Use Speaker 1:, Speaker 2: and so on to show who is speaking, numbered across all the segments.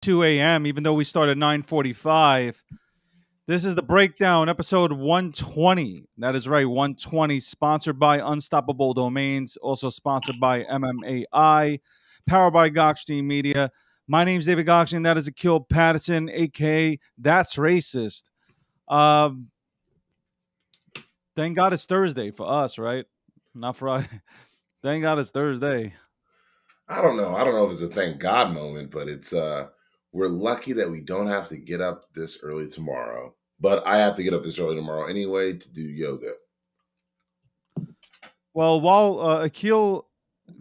Speaker 1: 2 a.m., even though we started 9:45. This is the breakdown, episode 120. That is right, 120, sponsored by Unstoppable Domains, also sponsored by MMAI, powered by Gokhshtein Media. My name's David Gokhshtein. That is Akil Patterson, aka That's Racist. Um, thank God it's Thursday for us, right? Not Friday. Thank God it's Thursday.
Speaker 2: I don't know. I don't know if it's a thank God moment, but it's we're lucky that we don't have to get up this early tomorrow. But I have to get up this early tomorrow anyway to do yoga.
Speaker 1: Well, while Akil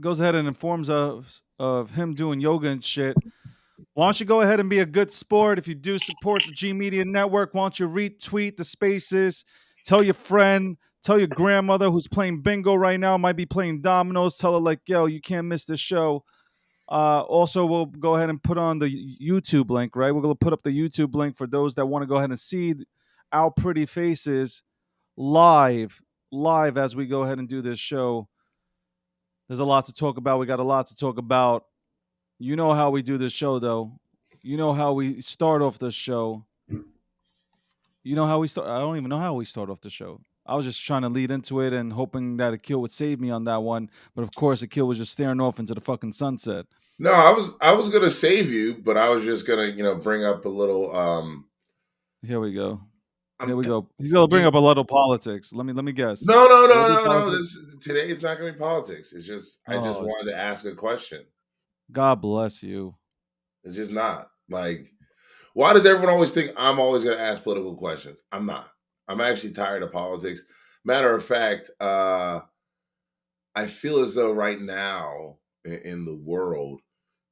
Speaker 1: goes ahead and informs us of him doing yoga and shit, why don't you go ahead and be a good sport? If you do support the G Media Network, why don't you retweet the spaces? Tell your friend, tell your grandmother who's playing bingo right now, might be playing dominoes. Tell her, like, yo, you can't miss this show. Also, we'll go ahead and put on the YouTube link, right? We're going to put up the YouTube link for those that want to go ahead and see our pretty faces live, as we go ahead and do this show. There's a lot to talk about. We got a lot to talk about. You know how we do this show, though. You know how we start off the show. You know how we start. I don't even know how we start off the show. I was just trying to lead into it and hoping that Akil would save me on that one. But of course, Akil was just staring off into the fucking sunset.
Speaker 2: No, I was gonna save you, but I was just gonna bring up a little.
Speaker 1: Here we go. Here
Speaker 2: I'm
Speaker 1: we
Speaker 2: t-
Speaker 1: go. He's gonna bring
Speaker 2: do,
Speaker 1: up a little politics. Let me guess.
Speaker 2: no, no,
Speaker 1: Will it
Speaker 2: no,
Speaker 1: be
Speaker 2: no, no.
Speaker 1: politics?
Speaker 2: This today is not gonna be politics. It's just I just
Speaker 1: Oh,
Speaker 2: wanted to ask a question.
Speaker 1: God bless you.
Speaker 2: It's just not like why does everyone always think I'm always gonna ask political questions? I'm not. I'm actually tired of politics. Matter of fact, I feel as though right now in the world,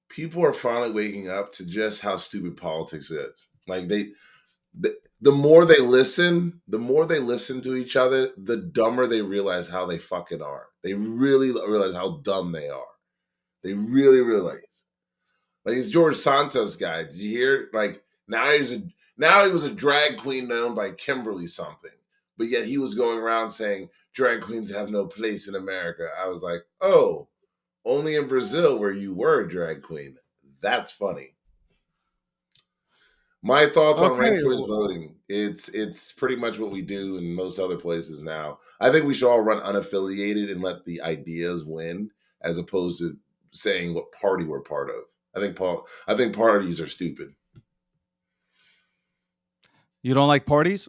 Speaker 2: people are finally waking up to just how stupid politics is. Like the more they listen to each other, the dumber they realize how they fucking are. They really realize how dumb they are. They really realize. Like this George Santos guy, did you hear? Like now he was a drag queen known by Kimberly something, but yet he was going around saying drag queens have no place in America. I was like, oh, only in Brazil where you were a drag queen. That's funny. My thoughts on
Speaker 1: Okay.
Speaker 2: ranked choice voting. It's pretty much what we do in most other places now. I think we should all run unaffiliated and let the ideas win, as opposed to saying what party we're part of. I think parties are stupid.
Speaker 1: You don't like parties?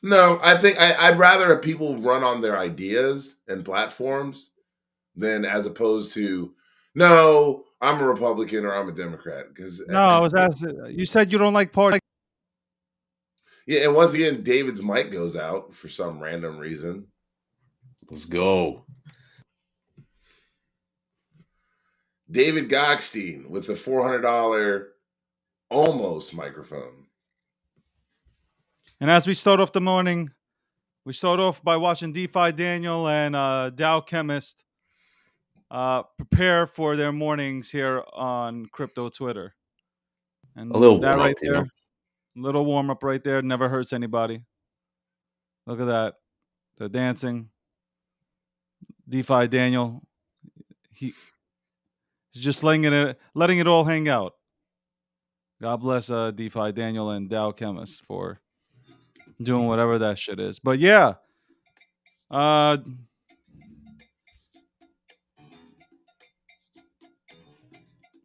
Speaker 2: No, I think I'd rather have people run on their ideas and platforms than as opposed to no, I'm a Republican or I'm a Democrat because
Speaker 1: No, I was asking. You said you don't like parties.
Speaker 2: yeah, and once again, David's mic goes out for some random reason.
Speaker 3: Let's go.
Speaker 2: David Gokhshtein with the $400 almost microphone.
Speaker 1: And as we start off the morning, we start off by watching DeFi Daniel and Dow Chemist prepare for their mornings here on crypto Twitter. And
Speaker 3: A little
Speaker 1: that
Speaker 3: warm up,
Speaker 1: right there, little warm up right there, never hurts anybody. Look at that. The dancing. DeFi Daniel, he's just letting it all hang out. God bless DeFi Daniel and Dow Chemist for doing whatever that shit is. But yeah, uh,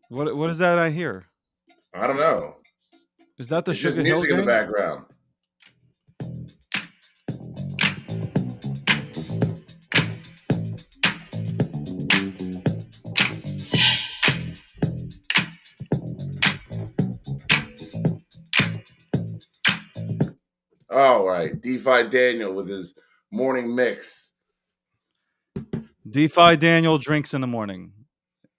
Speaker 1: what is that I hear?
Speaker 2: I don't know.
Speaker 1: Is that the
Speaker 2: It's just
Speaker 1: Sugar Hill
Speaker 2: music in the
Speaker 1: gang?
Speaker 2: background. All right, DeFi Daniel with his morning mix.
Speaker 1: DeFi Daniel drinks in the morning.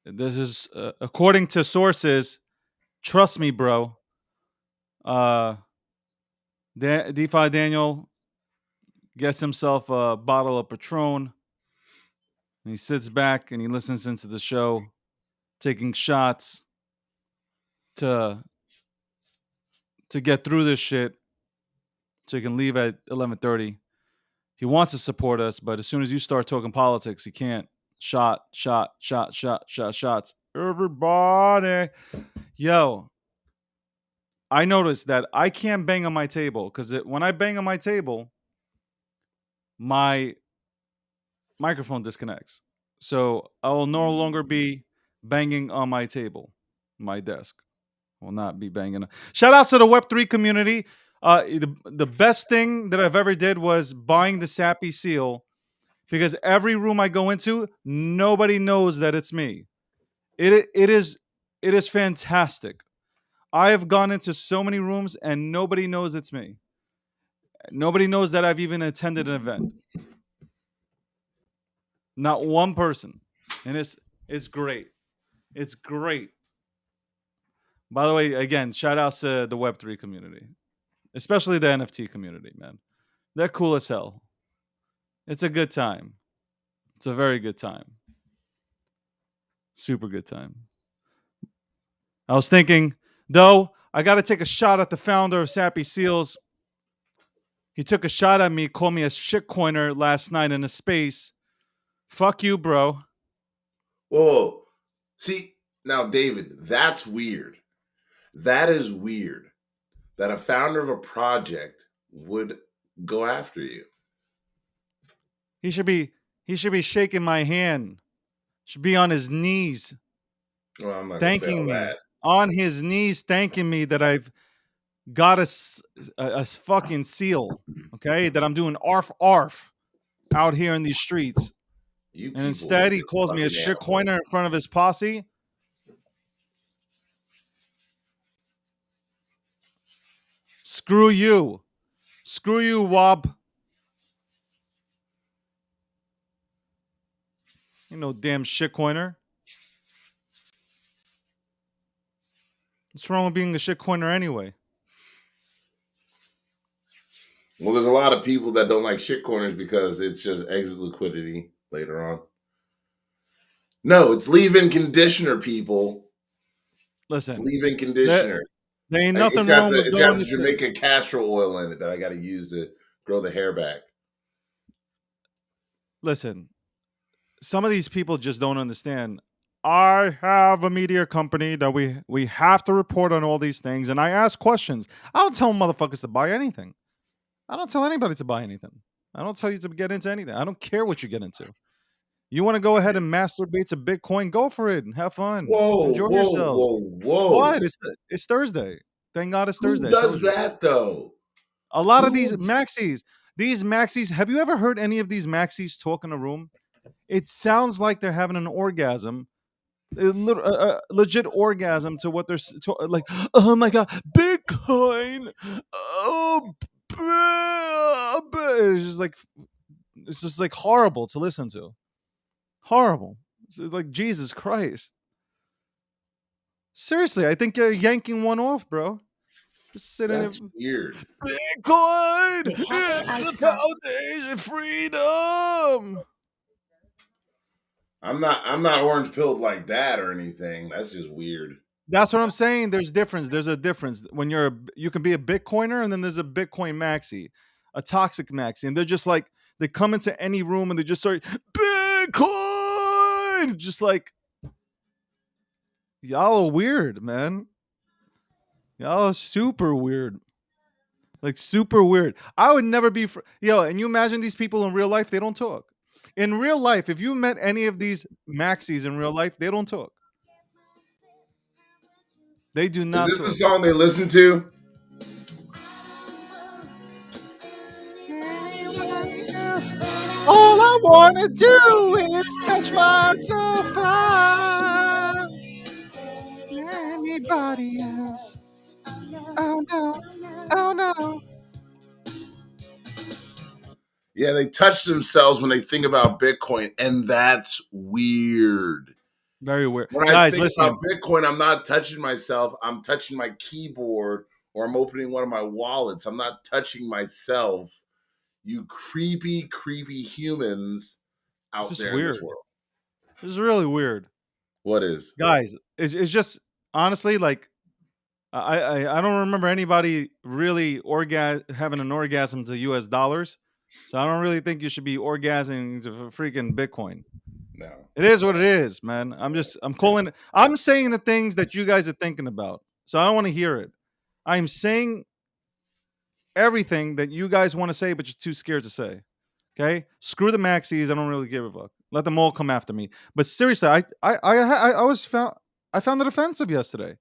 Speaker 1: This is according to sources. Trust me, bro. Uh, DeFi Daniel gets himself a bottle of Patron. And he sits back and he listens into the show, taking shots to get through this shit, so he can leave at 11:30. He wants to support us, but as soon as you start talking politics, he can't. Shots. Everybody, yo. I noticed that I can't bang on my table because when I bang on my table, my microphone disconnects. So I will no longer be banging on my table, my desk. I will not be banging. Shout outs to the Web3 community. The best thing that I've ever did was buying the Sappy Seal because every room I go into, nobody knows that it's me. It is fantastic. I have gone into so many rooms and nobody knows it's me. Nobody knows that I've even attended an event. Not one person. And it's great. It's great. By the way, again, shout outs to the Web3 community, especially the NFT community, man. They're cool as hell. It's a good time. It's a very good time. Super good time. I was thinking, though, I got to take a shot at the founder of Sappy Seals. He took a shot at me, called me a shitcoiner last night in a space. Fuck you, bro.
Speaker 2: Whoa. See, now, David, that's weird. That is weird that a founder of a project would go after you.
Speaker 1: He should be shaking my hand. Should be on his knees
Speaker 2: Well, I'm not going to say
Speaker 1: thanking
Speaker 2: all
Speaker 1: me.
Speaker 2: that.
Speaker 1: On his knees thanking me that I've got a fucking seal, okay? That I'm doing arf out here in these streets.
Speaker 2: You
Speaker 1: And
Speaker 2: people are
Speaker 1: instead he
Speaker 2: just
Speaker 1: calls me a
Speaker 2: fucking
Speaker 1: shit
Speaker 2: animals.
Speaker 1: coiner in front of his posse. Screw you. Screw you, Wob. You no damn shit coiner. What's wrong with being a shit coiner anyway?
Speaker 2: Well, there's a lot of people that don't like shit corners because it's just exit liquidity later on. No, it's leave-in conditioner, people. It's
Speaker 1: Listen,
Speaker 2: leave-in
Speaker 1: there
Speaker 2: conditioner.
Speaker 1: ain't
Speaker 2: It's
Speaker 1: nothing
Speaker 2: got
Speaker 1: wrong
Speaker 2: the
Speaker 1: with
Speaker 2: it's got
Speaker 1: going
Speaker 2: the
Speaker 1: to shit.
Speaker 2: Jamaica castor oil in it that I got to use to grow the hair back.
Speaker 1: Listen, some of these people just don't understand. I have a media company that we have to report on all these things, and I ask questions. I don't tell motherfuckers to buy anything. I don't tell anybody to buy anything. I don't tell you to get into anything. I don't care what you get into. You want to go ahead and masturbate to Bitcoin? Go for it and have fun.
Speaker 2: Whoa,
Speaker 1: Enjoy
Speaker 2: whoa,
Speaker 1: yourselves.
Speaker 2: whoa, whoa!
Speaker 1: What? It's Thursday. Thank God it's
Speaker 2: Who
Speaker 1: Thursday. I
Speaker 2: does
Speaker 1: told you.
Speaker 2: that though?
Speaker 1: A lot of these
Speaker 2: Who's
Speaker 1: maxis, have you ever heard any of these maxis talk in a room? It sounds like they're having an orgasm, a legit orgasm to what they're like. Oh my god, Bitcoin! Oh, it's just like horrible to listen to. Horrible. It's like Jesus Christ. Seriously, I think you're yanking one off, bro. Just sitting there.
Speaker 2: that's weird?
Speaker 1: Bitcoin
Speaker 4: The happy
Speaker 1: is the
Speaker 4: icon.
Speaker 1: foundation of freedom.
Speaker 2: I'm not orange pilled like that or anything. That's just weird.
Speaker 1: That's what I'm saying. There's difference. There's a difference when you can be a Bitcoiner, and then there's a Bitcoin maxi, a toxic maxi, and they're just like they come into any room and they just start Bitcoin, just like y'all are weird, man. Y'all are super weird. Like super weird. I would never be and you imagine these people in real life, they don't talk. In real life, if you met any of these maxis in real life, they don't talk. They do
Speaker 2: Is
Speaker 1: not
Speaker 2: this the
Speaker 1: talk.
Speaker 2: song they listen to?
Speaker 1: All I wanna do is touch myself high. Anybody else? Oh no. Oh no.
Speaker 2: Yeah, they touch themselves when they think about Bitcoin, and that's weird.
Speaker 1: Very weird.
Speaker 2: When I
Speaker 1: Guys,
Speaker 2: think about
Speaker 1: listen.
Speaker 2: Bitcoin, I'm not touching myself. I'm touching my keyboard or I'm opening one of my wallets. I'm not touching myself. You creepy, creepy humans
Speaker 1: It's
Speaker 2: out
Speaker 1: just
Speaker 2: there in this
Speaker 1: weird.
Speaker 2: world.
Speaker 1: This is really weird.
Speaker 2: What is?
Speaker 1: Guys, it's just honestly like I don't remember anybody really having an orgasm to US dollars. So I don't really think you should be orgasming to freaking Bitcoin.
Speaker 2: No.
Speaker 1: It is what it is, man. I'm saying the things that you guys are thinking about. So I don't want to hear it. I'm saying everything that you guys want to say, but you're too scared to say. Okay, screw the maxis. I don't really give a fuck. Let them all come after me. But seriously, I found it offensive yesterday.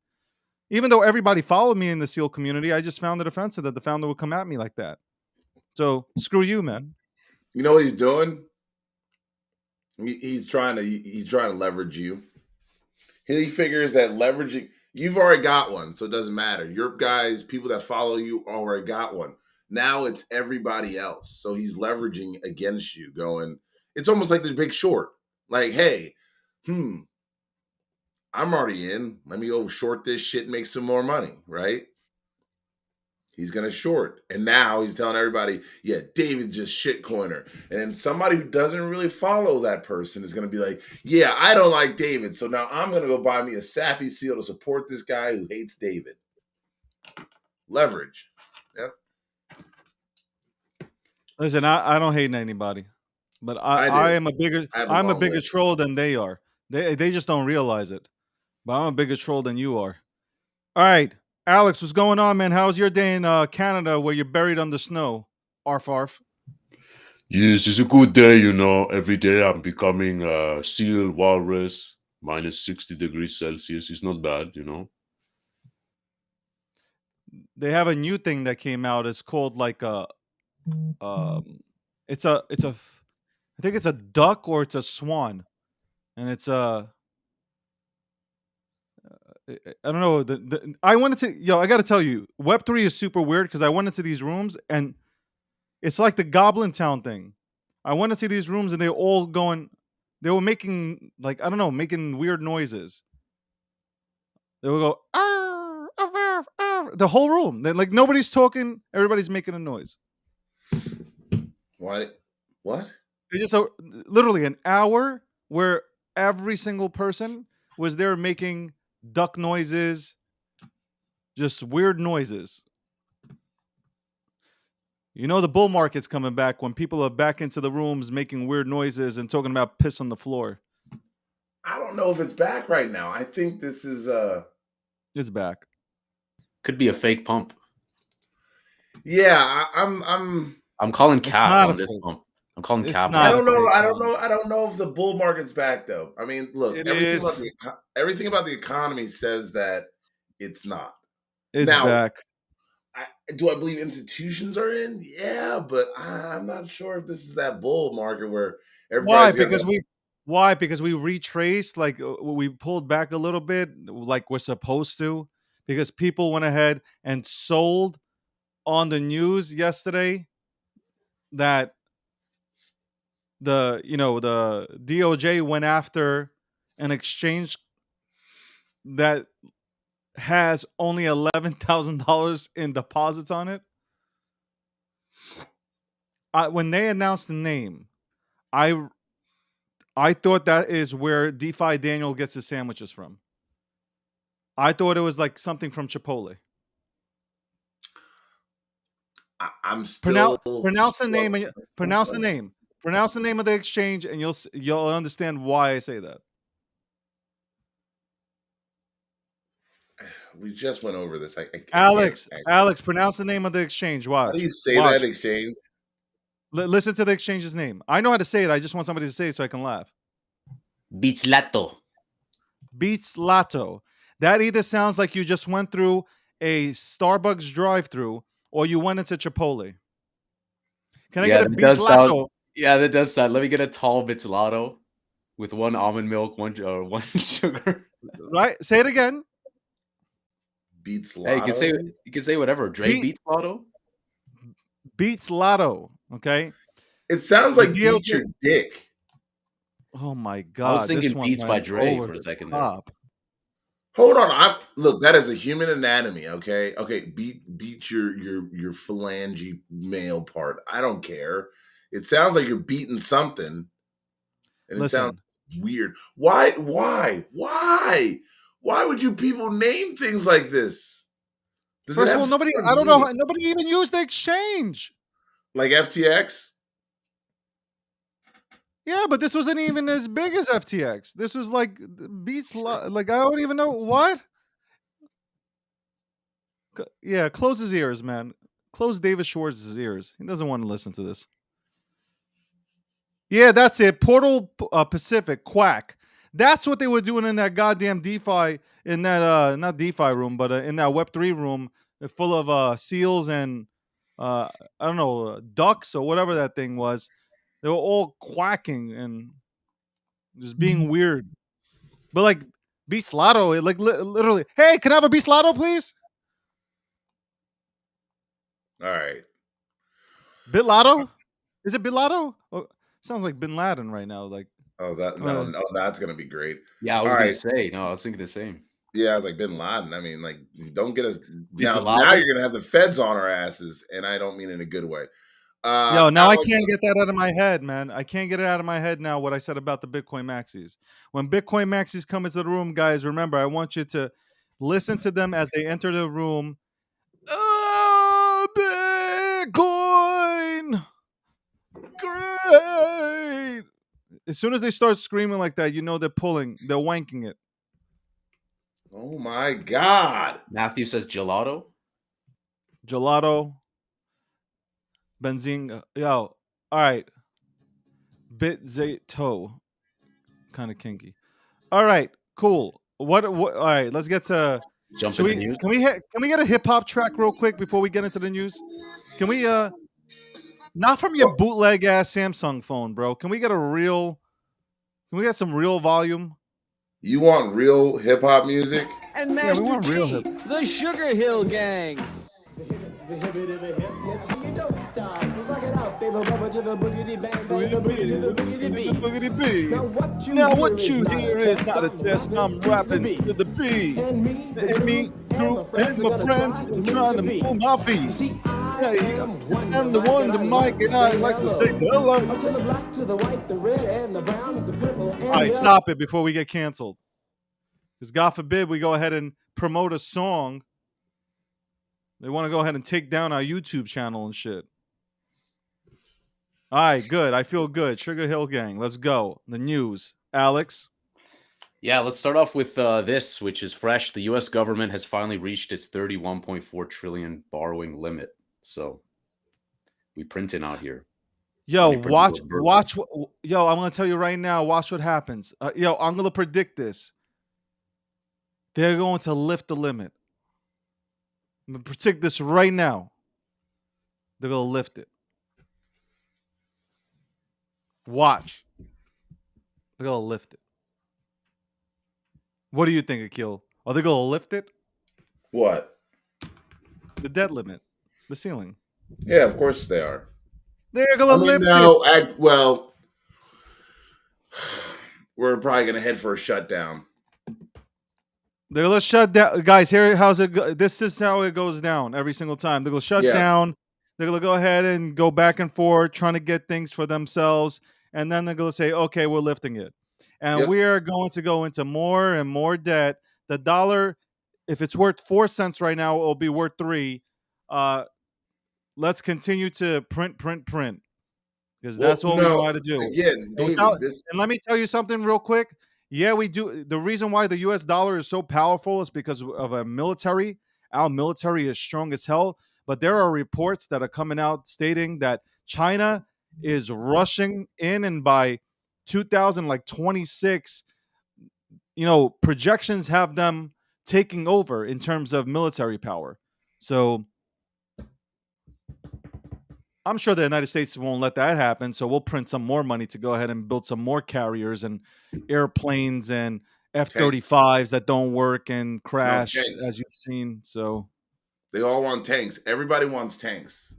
Speaker 1: Even though everybody followed me in the SEAL community, I just found it offensive that the founder would come at me like that. So screw you, man.
Speaker 2: You know what he's doing? He's trying to leverage you. He figures that leveraging you've already got one, so it doesn't matter. Your guys, people that follow you, already got one. Now it's everybody else. So he's leveraging against you, going. It's almost like this Big Short. Like, hey, I'm already in. Let me go short this shit and make some more money, right? He's gonna short, and now he's telling everybody, "Yeah, David's just shitcoiner." And somebody who doesn't really follow that person is gonna be like, "Yeah, I don't like David, so now I'm gonna go buy me a sappy seal to support this guy who hates David." Leverage. Yep.
Speaker 1: Listen, I don't hate anybody, but
Speaker 2: I
Speaker 1: I
Speaker 2: do.
Speaker 1: am a bigger
Speaker 2: I have a
Speaker 1: I'm a
Speaker 2: long
Speaker 1: bigger
Speaker 2: list.
Speaker 1: troll than they are. They just don't realize it. But I'm a bigger troll than you are. All right, Alex, what's going on, man? How's your day in Canada where you're buried under snow? Arf arf.
Speaker 3: Yes, it's a good day, you know. Every day I'm becoming a seal walrus, minus 60 degrees Celsius. It's not bad, you know.
Speaker 1: They have a new thing that came out. It's called like a it's a I think it's a duck or it's a swan, and it's a I don't know. I went into I got to tell you, Web3 is super weird because I went into these rooms and it's like the Goblin Town thing. I went into these rooms and they were all going. They were making like I don't know, making weird noises. They would go "Arr, arf, arf, arf," the whole room. Like nobody's talking, everybody's making a noise.
Speaker 2: What? What?
Speaker 1: It's just literally an hour where every single person was there making duck noises, just weird noises. You know the bull market's coming back when people are back into the rooms making weird noises and talking about piss on the floor.
Speaker 2: I don't know if it's back right now. I think this is
Speaker 1: It's back.
Speaker 3: Could be a fake pump.
Speaker 2: yeah,
Speaker 3: I'm calling
Speaker 1: It's
Speaker 3: cap
Speaker 1: not
Speaker 3: on
Speaker 1: a
Speaker 3: this
Speaker 1: fake.
Speaker 3: pump. I'm calling
Speaker 1: It's
Speaker 3: cap on
Speaker 2: I
Speaker 1: not
Speaker 3: this
Speaker 1: a
Speaker 2: don't
Speaker 3: pump.
Speaker 2: know.
Speaker 1: fake
Speaker 2: I don't
Speaker 1: pump.
Speaker 2: know. I don't know if the bull market's back though. I mean, look,
Speaker 1: It
Speaker 2: everything
Speaker 1: is.
Speaker 2: about everything about the economy says that it's not.
Speaker 1: It's
Speaker 2: Now,
Speaker 1: back.
Speaker 2: do I believe institutions are in? Yeah, but I'm not sure if this is that bull market where
Speaker 1: Why?
Speaker 2: everybody's got that.
Speaker 1: Because we retraced, like we pulled back a little bit, like we're supposed to, because people went ahead and sold on the news yesterday that the DOJ went after an exchange that has only $11,000 in deposits on it. When they announced the name, I I thought that is where DeFi Daniel gets his sandwiches from. I thought it was like something from Chipotle.
Speaker 2: I'm still
Speaker 1: Pronounce the name and pronounce the
Speaker 2: struggling.
Speaker 1: name. Pronounce the name of the exchange, and you'll understand why I say that.
Speaker 2: We just went over this. I can't.
Speaker 1: Alex, pronounce the name of the exchange.
Speaker 2: How do
Speaker 1: Watch,
Speaker 2: you say that
Speaker 1: watch.
Speaker 2: exchange?
Speaker 1: Listen to the exchange's name. I know how to say it. I just want somebody to say it so I can laugh.
Speaker 3: Bitzlato.
Speaker 1: Bitzlato. That either sounds like you just went through a Starbucks drive-through or you went into Chipotle. Can I get
Speaker 3: Yeah,
Speaker 1: a
Speaker 3: that does sound.
Speaker 1: Bitzlato?
Speaker 3: Yeah, that does sound. Let me get a tall Bitzlato with one almond milk, one sugar.
Speaker 1: Right? Say it again.
Speaker 2: Beats
Speaker 3: Hey,
Speaker 2: Lotto.
Speaker 3: you can say whatever. Dre
Speaker 1: Beat
Speaker 3: Bitzlato.
Speaker 1: Bitzlato. Okay.
Speaker 2: It sounds
Speaker 1: The
Speaker 2: like beat
Speaker 1: DOJ.
Speaker 2: your dick.
Speaker 1: Oh my
Speaker 3: I was
Speaker 1: God, this
Speaker 3: thinking
Speaker 1: one
Speaker 3: Beats by
Speaker 1: went
Speaker 3: Dre
Speaker 1: over
Speaker 3: for a
Speaker 1: the
Speaker 3: second there.
Speaker 1: top.
Speaker 2: Hold on, look. That is a human anatomy. Okay. Beat your phalange male part. I don't care. It sounds like you're beating something, and it sounds
Speaker 1: Listen,
Speaker 2: weird. Why would you people name things like this? Does it
Speaker 1: first of
Speaker 2: have
Speaker 1: all,
Speaker 2: some
Speaker 1: nobody,
Speaker 2: kind of
Speaker 1: I don't know,
Speaker 2: meaning?
Speaker 1: nobody even used the exchange.
Speaker 2: Like FTX?
Speaker 1: Yeah, but this wasn't even as big as FTX. This was like like I don't even know what. Yeah, close his ears, man. Close David Schwartz's ears. He doesn't want to listen to this. Yeah, that's it. Portal Pacific Quack. That's what they were doing in that goddamn DeFi, in that not DeFi room, but in that Web3 room, full of seals and I don't know, ducks or whatever that thing was. They were all quacking and just being weird. But like Bitzlato, like literally, hey, can I have a Bitzlato, please?
Speaker 2: All right.
Speaker 1: Bitzlato? Is it Bitzlato? Oh, sounds like Bin Laden right now. Like,
Speaker 2: Oh, no, that's gonna be great.
Speaker 3: Yeah, I
Speaker 2: All
Speaker 3: was gonna
Speaker 2: right.
Speaker 3: say. No, I was thinking the same.
Speaker 2: Yeah, I was like Bin Laden. I mean, like, don't get us now. Now
Speaker 3: Bitzlato?
Speaker 2: you're gonna have the feds on our asses, and I don't mean in a good way.
Speaker 1: yo, now I
Speaker 2: Alex,
Speaker 1: can't get that out of my head, man. I can't get it out of my head now what I said about the Bitcoin maxis. When Bitcoin maxis come into the room, guys, remember, I want you to listen to them as they enter the room. Bitcoin! Great! As soon as they start screaming like that, you know they're wanking it.
Speaker 2: oh my God.
Speaker 3: Matthew says gelato.
Speaker 1: Gelato, benzine, yo, all right. Bitzlato, kind of kinky. All right, cool. What? All right, let's get to.
Speaker 3: Jump
Speaker 1: Should
Speaker 3: into
Speaker 1: we?
Speaker 3: news.
Speaker 1: Can we get a hip hop track real quick before we get into the news? Can we? Not from your bootleg ass Samsung phone, bro. Can we get a real? Can we get some real volume?
Speaker 2: You want real hip hop music?
Speaker 4: And
Speaker 1: Yeah, we
Speaker 4: Master
Speaker 1: want real
Speaker 4: G,
Speaker 1: hip.
Speaker 4: the Sugar Hill Gang.
Speaker 1: Now what you hear is not a test. I'm rapping to the beat. And me, group, and my friends trying to move my feet. Yeah, I'm the one, the mic, and I like to say hello. All right, stop it before we get canceled. Because God forbid we go ahead and promote a song. They want to go ahead and take down our YouTube channel and shit. All right, good. I feel good. Sugar Hill Gang. Let's go. The news. Alex.
Speaker 3: Yeah, let's start off with this, which is fresh. The U.S. government has finally reached its 31.4 trillion borrowing limit. So we printing out here.
Speaker 1: Yo,
Speaker 3: Money printing
Speaker 1: watch.
Speaker 3: goes berserk.
Speaker 1: Yo, I'm gonna tell you right now. Watch what happens. Yo, I'm gonna predict this. They're going to lift the limit. I'm gonna predict this right now. They're gonna lift it. Watch. They're gonna lift it. What do you think, Akil? Are they gonna lift it?
Speaker 2: What?
Speaker 1: The debt limit, the ceiling.
Speaker 2: Yeah, of course they are.
Speaker 1: They're gonna
Speaker 2: I mean,
Speaker 1: lift it.
Speaker 2: no, well, we're probably gonna head for a shutdown.
Speaker 1: They're gonna shut down, guys. Here, how's it? This is how it goes down every single time. They're gonna shut
Speaker 2: Yeah.
Speaker 1: down. They're gonna go ahead and go back and forth, trying to get things for themselves, and then they're gonna say, "Okay, we're lifting it," and
Speaker 2: Yep.
Speaker 1: we are going to go into more and more debt. The dollar, if it's worth 4 cents right now, it will be worth 3. Let's continue to print, because
Speaker 2: Well,
Speaker 1: that's all we know
Speaker 2: no,
Speaker 1: how to do.
Speaker 2: again,
Speaker 1: And, without,
Speaker 2: David, this
Speaker 1: and let me tell you something real quick. Yeah, we do. The reason why the U.S. dollar is so powerful is because of a military. Our military is strong as hell. But there are reports that are coming out stating that China is rushing in, and by 2026, projections have them taking over in terms of military power. So I'm sure the United States won't let that happen. So we'll print some more money to go ahead and build some more carriers and airplanes and F-35s that don't work and crash,
Speaker 2: tanks.
Speaker 1: as you've seen. So
Speaker 2: They all want tanks. Everybody wants tanks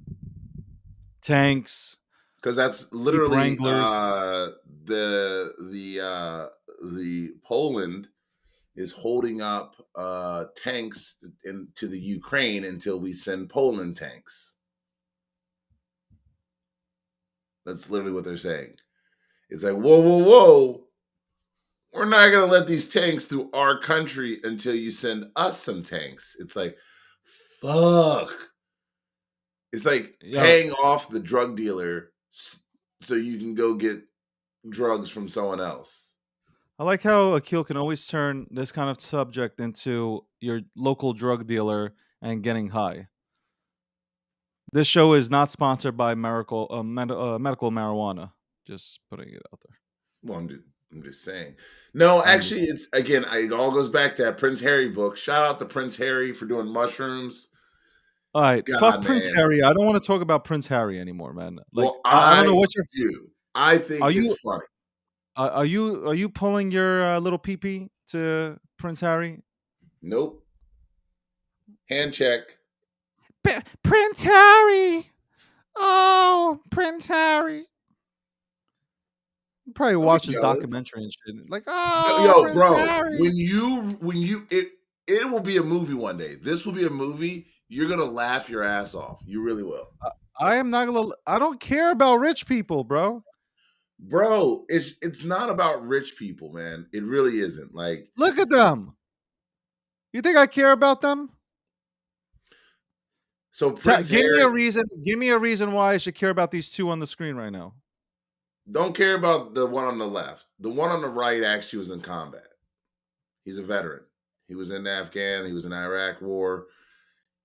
Speaker 1: tanks,
Speaker 2: because that's
Speaker 1: Jeep
Speaker 2: literally
Speaker 1: Wranglers.
Speaker 2: The Poland is holding up tanks into the Ukraine until we send Poland tanks. That's literally what they're saying. It's like, whoa. We're not going to let these tanks through our country until you send us some tanks. It's like, fuck. It's like paying off the drug dealer so you can go get drugs from someone else.
Speaker 1: I like how Akil can always turn this kind of subject into your local drug dealer and getting high. This show is not sponsored by medical marijuana. Just putting it out there.
Speaker 2: Well, I'm just saying. No,
Speaker 1: I'm just
Speaker 2: actually, it's again. It all goes back to that Prince Harry book. Shout out to Prince Harry for doing mushrooms.
Speaker 1: all right. Fuck
Speaker 2: God,
Speaker 1: Prince
Speaker 2: man.
Speaker 1: Harry. I don't want to talk about Prince Harry anymore, man. Like
Speaker 2: Well,
Speaker 1: I don't know
Speaker 2: I
Speaker 1: what you're.
Speaker 2: do. I think
Speaker 1: Are
Speaker 2: it's
Speaker 1: you
Speaker 2: funny.
Speaker 1: are you pulling your little pee to Prince Harry?
Speaker 2: Nope. Hand check.
Speaker 1: Prince Harry. Oh, Prince Harry. You probably
Speaker 2: Don't be
Speaker 1: watch his
Speaker 2: jealous.
Speaker 1: documentary and shit. Like, oh,
Speaker 2: Yo,
Speaker 1: Prince
Speaker 2: bro,
Speaker 1: Harry.
Speaker 2: it will be a movie one day. This will be a movie. You're gonna laugh your ass off. You really will.
Speaker 1: I am not gonna. I don't care about rich people, bro.
Speaker 2: Bro, it's not about rich people, man. It really isn't. Like,
Speaker 1: Look at them. You think I care about them?
Speaker 2: so Prince
Speaker 1: Give me
Speaker 2: Harry,
Speaker 1: a reason. Give me a reason why I should care about these two on the screen right now.
Speaker 2: don't care about the one on the left. The one on the right actually was in combat. He's a veteran. He was in Afghan, he was in Iraq war.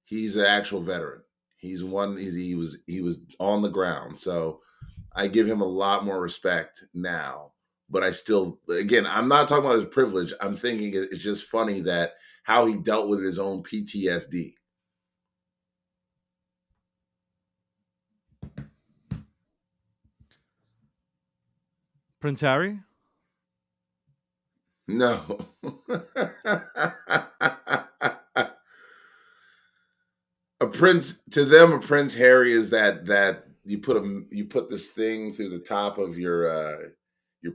Speaker 2: He's an actual veteran. He was on the ground. So I give him a lot more respect now. But I still, again, I'm not talking about his privilege. I'm thinking it's just funny that how he dealt with his own PTSD.
Speaker 1: Prince Harry.
Speaker 2: No. A prince to them, a Prince Harry is that you put this thing through the top of your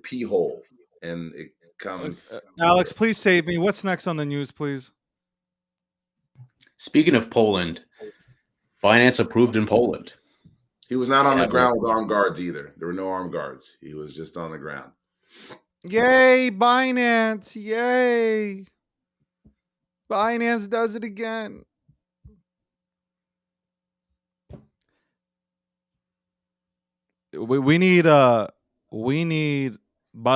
Speaker 2: pee hole and it comes.
Speaker 1: Alex, please save me. What's next on the news, please?
Speaker 3: Speaking of Poland, Binance approved in Poland.
Speaker 2: He was not on
Speaker 3: Yeah,
Speaker 2: the ground with armed guards either. There were no armed guards. He was just on the ground.
Speaker 1: Yay, Binance! Yay! Binance does it again. We need by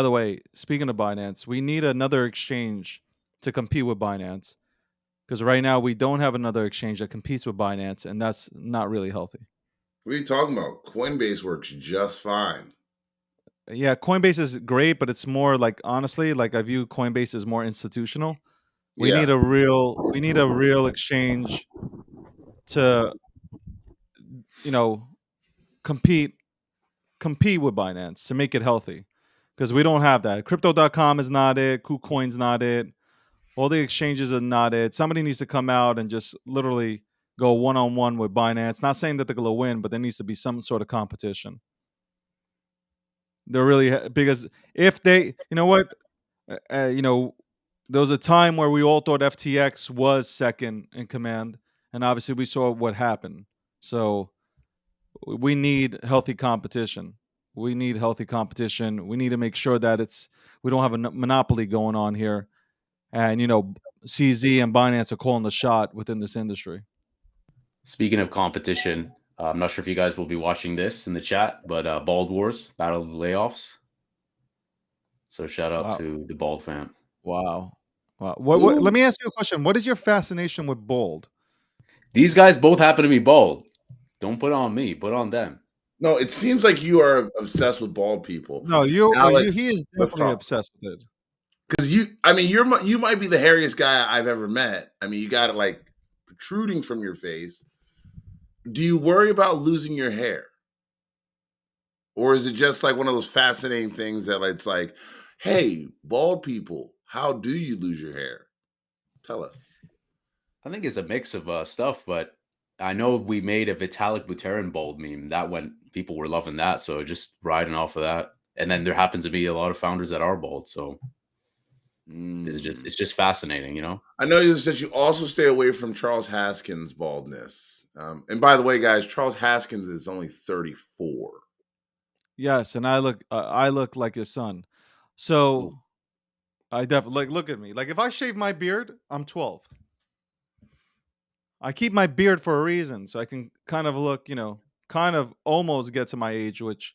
Speaker 1: the way, speaking of Binance, we need another exchange to compete with Binance. Because right now we don't have another exchange that competes with Binance, and that's not really healthy.
Speaker 2: What are you talking about? Coinbase works just fine.
Speaker 1: Yeah, Coinbase is great, but it's more like, honestly, like I view Coinbase as more institutional. We need a real exchange to, compete with Binance to make it healthy. Because we don't have that. Crypto.com is not it. KuCoin's not it. All the exchanges are not it. Somebody needs to come out and just literally go one-on-one with Binance. Not saying that they're going to win, but there needs to be some sort of competition. They're really, because if they, you know what, there was a time where we all thought FTX was second in command, and obviously we saw what happened. So we need healthy competition. We need healthy competition. We need to make sure that we don't have a monopoly going on here. And, CZ and Binance are calling the shot within this industry.
Speaker 3: Speaking of competition, I'm not sure if you guys will be watching this in the chat, but Bald Wars, Battle of the Layoffs. So shout out to the Bald fam.
Speaker 1: Wow. What, let me ask you a question. What is your fascination with Bald?
Speaker 3: These guys both happen to be bald. Don't put it on me. Put it on them.
Speaker 2: No, it seems like you are obsessed with bald people.
Speaker 1: No,
Speaker 2: Alex,
Speaker 1: he is definitely obsessed with it.
Speaker 2: Because you might be the hairiest guy I've ever met. I mean, you got it like protruding from your face. Do you worry about losing your hair? Or is it just like one of those fascinating things that it's like, hey, bald people, how do you lose your hair? Tell us.
Speaker 3: I think it's a mix of stuff, but I know we made a Vitalik Buterin bald meme. People were loving that. So just riding off of that. And then there happens to be a lot of founders that are bald. So it's just fascinating,
Speaker 2: I know you said you also stay away from Charles Haskins' baldness. And by the way, guys, Charles Haskins is only 34.
Speaker 1: Yes, and I look like his son. So I definitely look at me. Like if I shave my beard, I'm 12. I keep my beard for a reason, so I can kind of look, kind of almost get to my age, which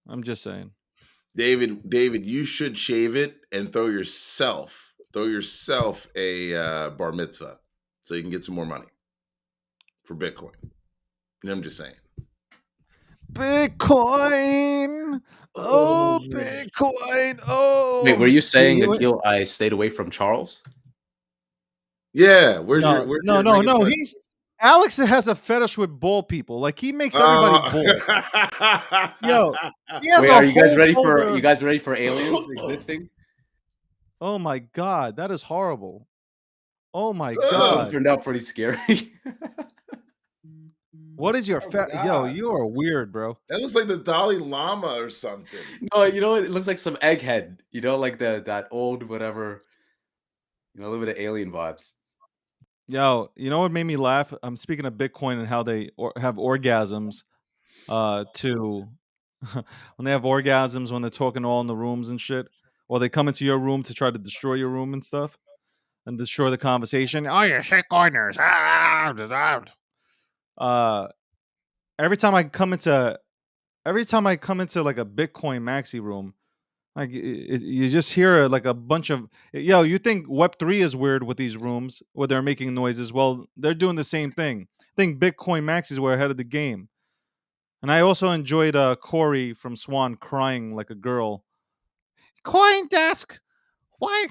Speaker 1: I'm just saying.
Speaker 2: David, you should shave it and throw yourself a bar mitzvah. so you can get some more money for Bitcoin. I'm just saying.
Speaker 1: Bitcoin. Oh, Bitcoin. Oh.
Speaker 3: Wait, were you saying,
Speaker 1: You-
Speaker 3: Akil, I stayed away from Charles?
Speaker 2: Yeah, where's
Speaker 1: No,
Speaker 2: your biggest question?
Speaker 1: He's Alex has a fetish with bald people. Like he makes everybody bald. Yo, he has
Speaker 3: Wait,
Speaker 1: a
Speaker 3: are you guys
Speaker 1: whole
Speaker 3: ready
Speaker 1: folder.
Speaker 3: for aliens existing?
Speaker 1: Oh my god, that is horrible. Oh my
Speaker 3: This stuff
Speaker 1: god.
Speaker 3: turned out pretty scary.
Speaker 1: What is your Yo,
Speaker 2: God.
Speaker 1: you are weird, bro.
Speaker 2: That looks like the Dalai Lama or something.
Speaker 3: No, you know what? It looks like some egghead. You know, like that old whatever. You know, a little bit of alien vibes.
Speaker 1: Yo, you know what made me laugh? I'm speaking of Bitcoin and how they have orgasms to when they have orgasms when they're talking all in the rooms and shit. Or they come into your room to try to destroy your room and stuff and destroy the conversation. Oh, you shitcoiners. Every time I come into like a Bitcoin maxi room, like you just hear like a bunch of you think Web3 is weird with these rooms where they're making noises. Well, they're doing the same thing. I think Bitcoin maxis were ahead of the game. And I also enjoyed Corey from Swan crying like a girl. CoinDesk, why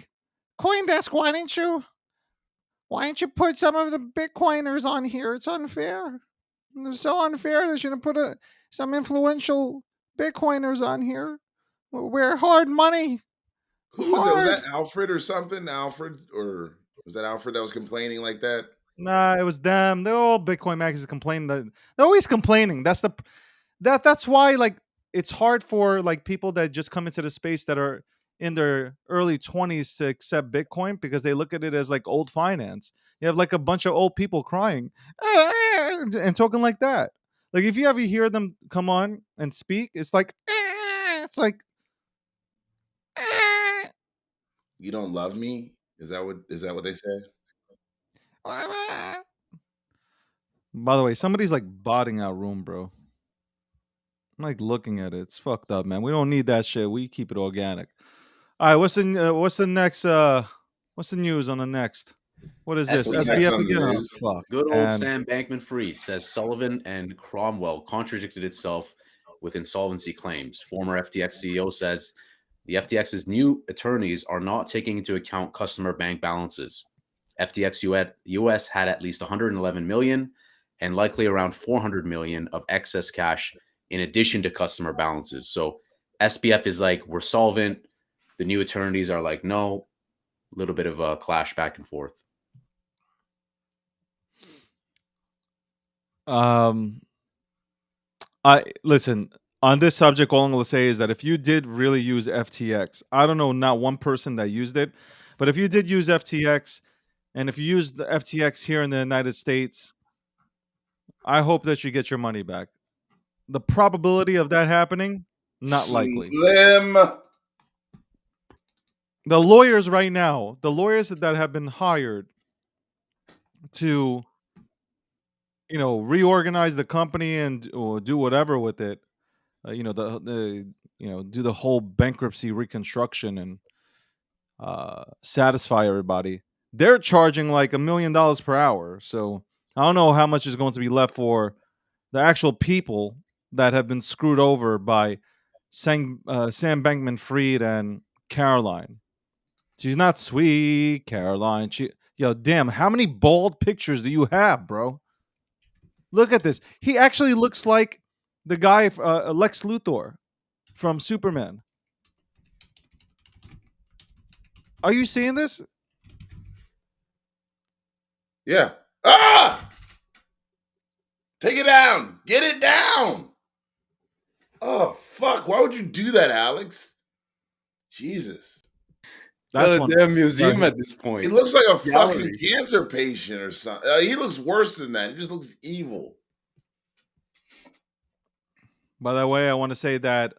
Speaker 1: CoinDesk, why didn't you put some of the Bitcoiners on here? It's unfair. It's so unfair. They should have put some influential Bitcoiners on here. We're hard money.
Speaker 2: Who was that? Was
Speaker 1: Hard.
Speaker 2: that Alfred or something? Alfred, or was that Alfred that was complaining like that?
Speaker 1: Nah, it was them. They're all Bitcoin maxis complaining that they're always complaining. That's why like it's hard for like people that just come into the space that are in their early 20s to accept Bitcoin because they look at it as like old finance. You have like a bunch of old people crying and talking like that. Like if you ever hear them come on and speak, it's like it's like
Speaker 2: You don't love me? Is that what they say?
Speaker 1: By the way, somebody's like botting our room, bro. I'm like looking at it. It's fucked up, man. We don't need that shit. We keep it organic. All right, what's the next what's the news on the next? What is this?
Speaker 2: What's next
Speaker 1: SBF
Speaker 2: on the
Speaker 1: again? Oh,
Speaker 2: news?
Speaker 1: fuck.
Speaker 3: Good old
Speaker 1: And
Speaker 3: Sam Bankman-Fried says Sullivan and Cromwell contradicted itself with insolvency claims. Former FTX CEO says the FTX's new attorneys are not taking into account customer bank balances. FTX US had at least 111 million and likely around 400 million of excess cash in addition to customer balances. So SBF is like, we're solvent. The new attorneys are like, no. A little bit of a clash back and forth.
Speaker 1: I listen on this subject. All I'm going to say is that if you did really use FTX, I don't know, not one person that used it, but if you did use FTX, and if you use the FTX here in the United States, I hope that you get your money back. The probability of that happening, not likely.
Speaker 2: Slim.
Speaker 1: The lawyers right now, the lawyers that have been hired to reorganize the company and or do whatever with it, do the whole bankruptcy reconstruction and satisfy everybody. They're charging like $1 million per hour. So I don't know how much is going to be left for the actual people that have been screwed over by Sam Bankman-Fried and Caroline. She's not sweet, Caroline. Damn, how many bald pictures do you have, bro? Look at this. He actually looks like the guy, Lex Luthor from Superman. Are you seeing this?
Speaker 2: Yeah. Ah! Take it down. Get it down. Oh, fuck. Why would you do that, Alex? Jesus.
Speaker 1: That's
Speaker 3: a
Speaker 1: one.
Speaker 3: damn museum at this point.
Speaker 2: He looks like a
Speaker 3: Gallery.
Speaker 2: fucking cancer patient or something. He looks worse than that. He just looks evil.
Speaker 1: By the way, I want to say that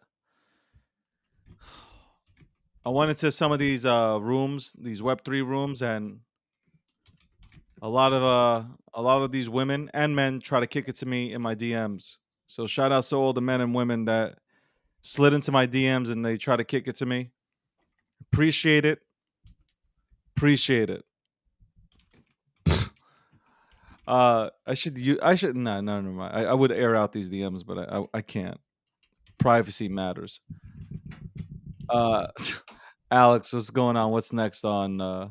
Speaker 1: I went into some of these rooms, these Web3 rooms, and a lot of these women and men try to kick it to me in my DMs. So shout out to all the men and women that slid into my DMs and they try to kick it to me. Appreciate it. Appreciate it. I should. I should. No, no, never mind. I would air out these DMs, but I can't. Privacy matters. Uh, Alex, what's going on? What's next on?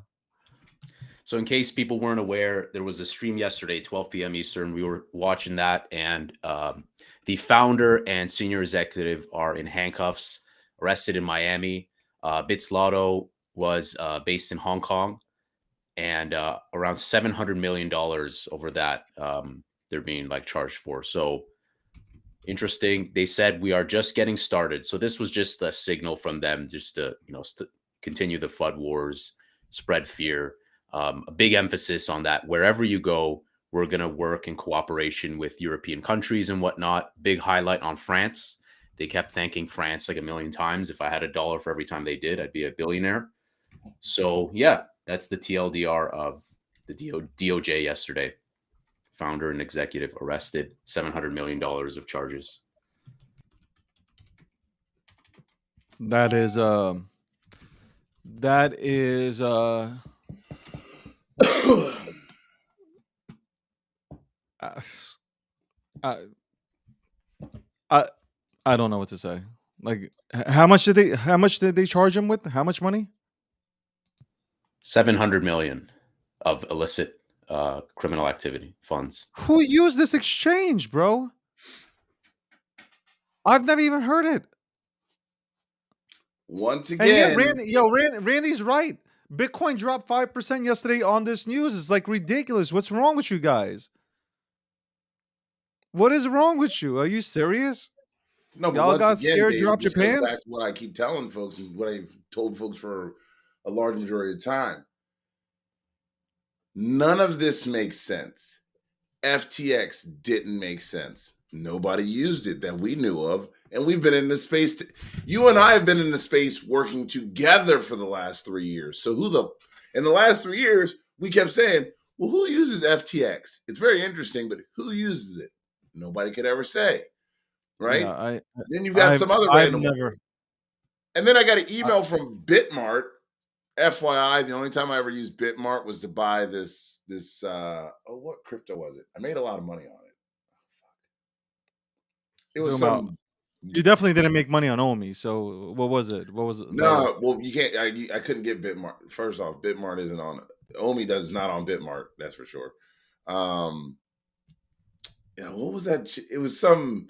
Speaker 3: So, in case people weren't aware, there was a stream yesterday, 12 p.m. Eastern. We were watching that, and the founder and senior executive are in handcuffs, arrested in Miami. Bitzlato was based in Hong Kong, and around $700 million over that they're being like charged for. So interesting. They said we are just getting started. So this was just a signal from them, just to continue the flood wars, spread fear. A big emphasis on that. Wherever you go, we're going to work in cooperation with European countries and whatnot. Big highlight on France. They kept thanking France like a million times. If I had $1 for every time they did, I'd be a billionaire. So yeah, that's the TLDR of the DOJ yesterday. Founder and executive arrested, $700 million of charges.
Speaker 1: That is I, I don't know what to say. Like, how much did they charge him with? How much money?
Speaker 3: 700 million of illicit criminal activity funds.
Speaker 1: Who used this exchange, bro? I've never even heard it.
Speaker 2: Once
Speaker 1: And yeah,
Speaker 2: again,
Speaker 1: Randy's right. Bitcoin dropped 5% yesterday on this news. It's like ridiculous. What's wrong with you guys? What is wrong with you? Are you serious?
Speaker 2: no, but
Speaker 1: Y'all
Speaker 2: once
Speaker 1: got
Speaker 2: again,
Speaker 1: scared,
Speaker 2: Dave,
Speaker 1: dropped your
Speaker 2: this goes back
Speaker 1: pants?
Speaker 2: to what I keep telling folks and what I've told folks for a large majority of the time. None of this makes sense. FTX didn't make sense. Nobody used it that we knew of. And we've been in this space. You and I have been in the space working together for the last 3 years. So in the last 3 years, we kept saying, well, who uses FTX? It's very interesting, but who uses it? Nobody could ever say. Right?
Speaker 1: Yeah,
Speaker 2: Then you've got some other
Speaker 1: I've
Speaker 2: random one.
Speaker 1: never.
Speaker 2: And then I got an email from Bitmart. FYI, the only time I ever used Bitmart was to buy this what crypto was it? I made a lot of money on it. It was some.
Speaker 1: You definitely didn't make money on Omi. So what was it? What was it?
Speaker 2: No, well, you can't. I couldn't get Bitmart. First off, Bitmart isn't on. Omi does not on Bitmart. That's for sure. Yeah, what was that? It was some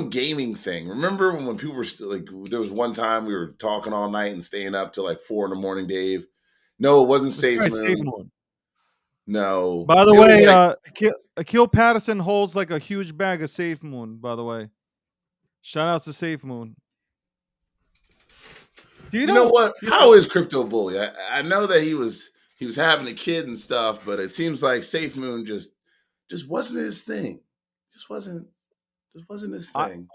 Speaker 2: gaming thing. Remember when people were still like? There was one time we were talking all night and staying up till like 4 a.m, Dave. No, it wasn't Safe Moon.
Speaker 1: Safe Moon.
Speaker 2: No.
Speaker 1: By the way, Akil Patterson holds like a huge bag of Safe Moon. By the way, shout out to Safe Moon.
Speaker 2: Do you know what? How is Crypto Bully? I know that he was having a kid and stuff, but it seems like Safe Moon just wasn't his thing. Just wasn't his thing.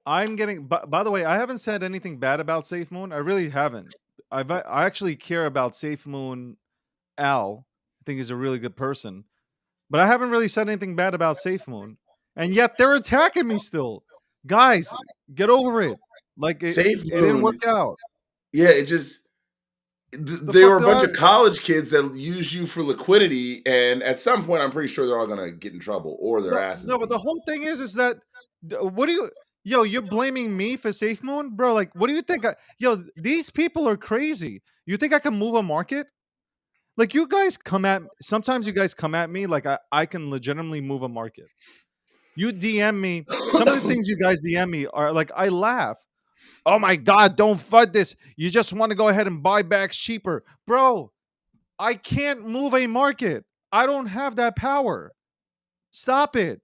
Speaker 1: I'm getting. By the way, I haven't said anything bad about Safe Moon. I really haven't. I actually care about Safe Moon. Al, I think he's a really good person, but I haven't really said anything bad about Safe Moon, and yet they're attacking me still. Guys, get over it. Like it didn't work out.
Speaker 2: Yeah, it just. They were a bunch of college kids that use you for liquidity, and at some point, I'm pretty sure they're all gonna get in trouble or their asses.
Speaker 1: No, but the whole thing is that what do you? Yo, you're blaming me for Safe Moon, bro? Like, what do you think? These people are crazy. You think I can move a market? Like, you guys sometimes you guys come at me like I can legitimately move a market. You DM me. Some of the things you guys DM me are like, I laugh. Oh my God, don't FUD this. You just want to go ahead and buy back cheaper. Bro, I can't move a market. I don't have that power. Stop it.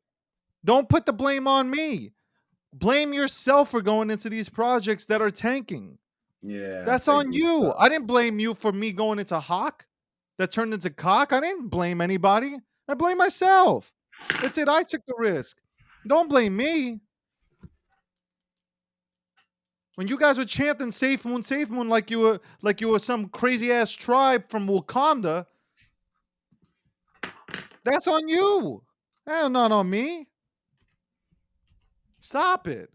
Speaker 1: Don't put the blame on me. Blame yourself for going into these projects that are tanking.
Speaker 2: Yeah.
Speaker 1: That's on you. I didn't blame you for me going into Hawk that turned into Cock. I didn't blame anybody. I blame myself. That's it. I took the risk. Don't blame me. When you guys were chanting Safe Moon, like you were some crazy ass tribe from Wakanda, that's on you. That's not on me. Stop it.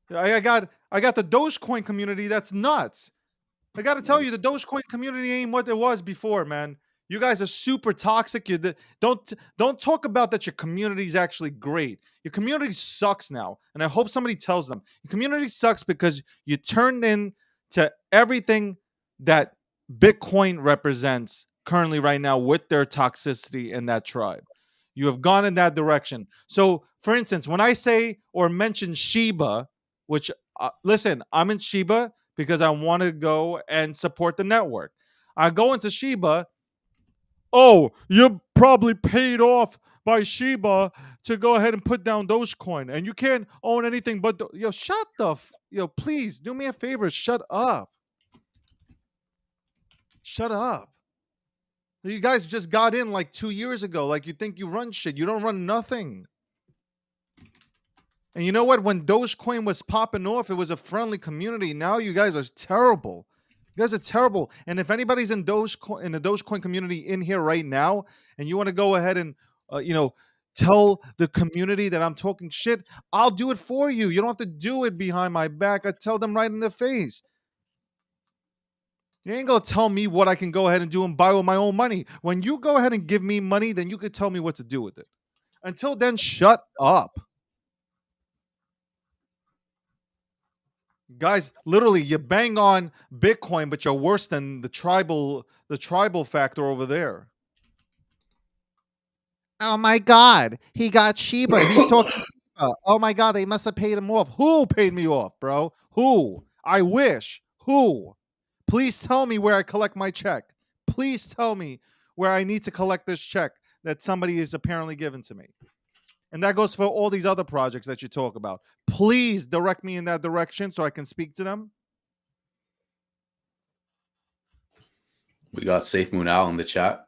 Speaker 1: I got the Dogecoin community that's nuts. I got to tell you, the Dogecoin community ain't what it was before, man. You guys are super toxic. Don't talk about that your community is actually great. Your community sucks now, and I hope somebody tells them your community sucks because you turned in to everything that Bitcoin represents currently right now with their toxicity in that tribe. You have gone in that direction. So, for instance, when I say or mention Shiba, which listen, I'm in Shiba because I want to go and support the network. I go into Shiba. Oh, you're probably paid off by Shiba to go ahead and put down Dogecoin, and you can't own anything but yo. Shut the yo. Please do me a favor. Shut up. Shut up. You guys just got in like 2 years ago. Like you think you run shit. You don't run nothing. And you know what? When Dogecoin was popping off, it was a friendly community. Now you guys are terrible. You guys are terrible. And if anybody's in Dogecoin in the Dogecoin community in here right now, and you want to go ahead and tell the community that I'm talking shit, I'll do it for you. You don't have to do it behind my back. I tell them right in the face. You ain't gonna tell me what I can go ahead and do and buy with my own money. When you go ahead and give me money, then you could tell me what to do with it. Until then, shut up. Guys, literally, you bang on Bitcoin, but you're worse than the tribal factor over there. Oh my God, he got Shiba. He's talking. Oh my God, they must have paid him off. Who paid me off, bro? Who? I wish. Who? Please tell me where I collect my check. Please tell me where I need to collect this check that somebody is apparently given to me. And that goes for all these other projects that you talk about. Please direct me in that direction so I can speak to them.
Speaker 3: We got Safe Moon Al in the chat.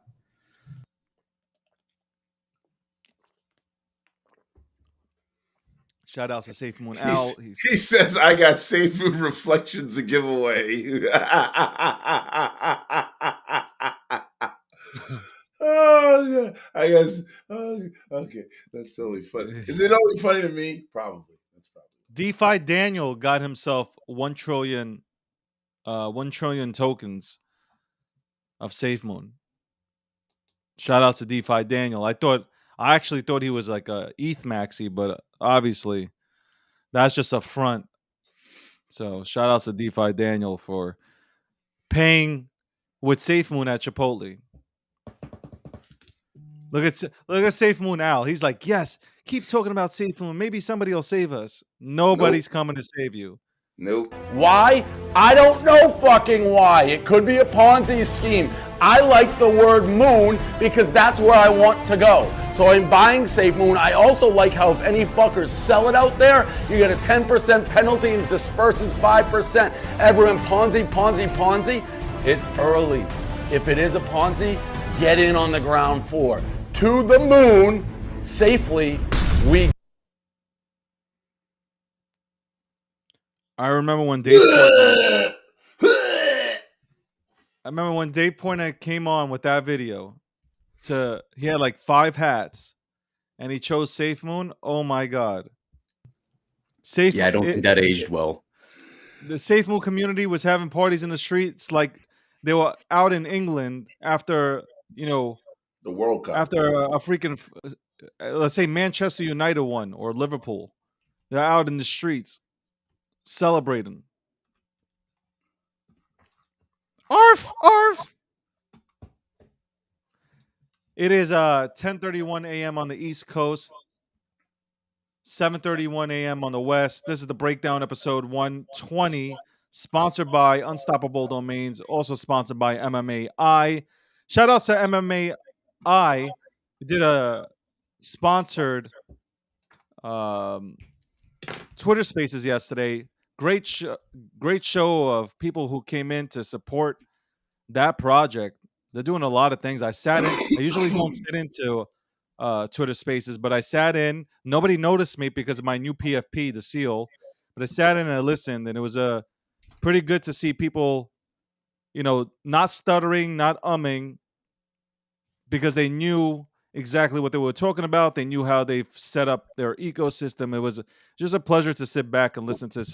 Speaker 1: Shout out to Safe Moon Al.
Speaker 2: He says, I got Safe Moon Reflections to give away. Oh, yeah. I guess. Oh, okay. That's totally funny. Is it always funny to me? Probably. That's probably.
Speaker 1: DeFi Daniel got himself 1 trillion tokens of Safe Moon. Shout out to DeFi Daniel. I actually thought he was like a ETH maxi, but obviously that's just a front. So shout out to DeFi Daniel for paying with Safe Moon at Chipotle. Look at Safe Moon Al. He's like, yes, keep talking about Safe Moon. Maybe somebody will save us. Nobody's coming to save you.
Speaker 2: Nope.
Speaker 5: Why? I don't know fucking why. It could be a Ponzi scheme. I like the word moon because that's where I want to go. So I'm buying Safe Moon. I also like how if any fuckers sell it out there, you get a 10% penalty and it disperses 5%. Everyone Ponzi. It's early. If it is a Ponzi, get in on the ground floor. To the moon, safely, we...
Speaker 1: I remember when Dave Portnoy came on with that video. He had like 5 hats, and he chose Safe Moon. Oh my God!
Speaker 3: Yeah, I don't think that aged well.
Speaker 1: The Safe Moon community was having parties in the streets like they were out in England after the
Speaker 2: World Cup.
Speaker 1: After a freaking let's say Manchester United won or Liverpool. They're out in the streets celebrating. Arf, arf. It is 10:31 a.m. on the East Coast, 7:31 a.m. on the West. This is the Breakdown episode 120, sponsored by Unstoppable Domains, also sponsored by MMAI. Shout out to MMAI. We did a sponsored Twitter Spaces yesterday. Great show of people who came in to support that project. They're doing a lot of things. I usually don't sit into Twitter Spaces, but I sat in. Nobody noticed me because of my new PFP, the seal. But I sat in and I listened, and it was pretty good to see people, not stuttering, not umming, because they knew exactly what they were talking about. They knew how they've set up their ecosystem. It was just a pleasure to sit back and listen to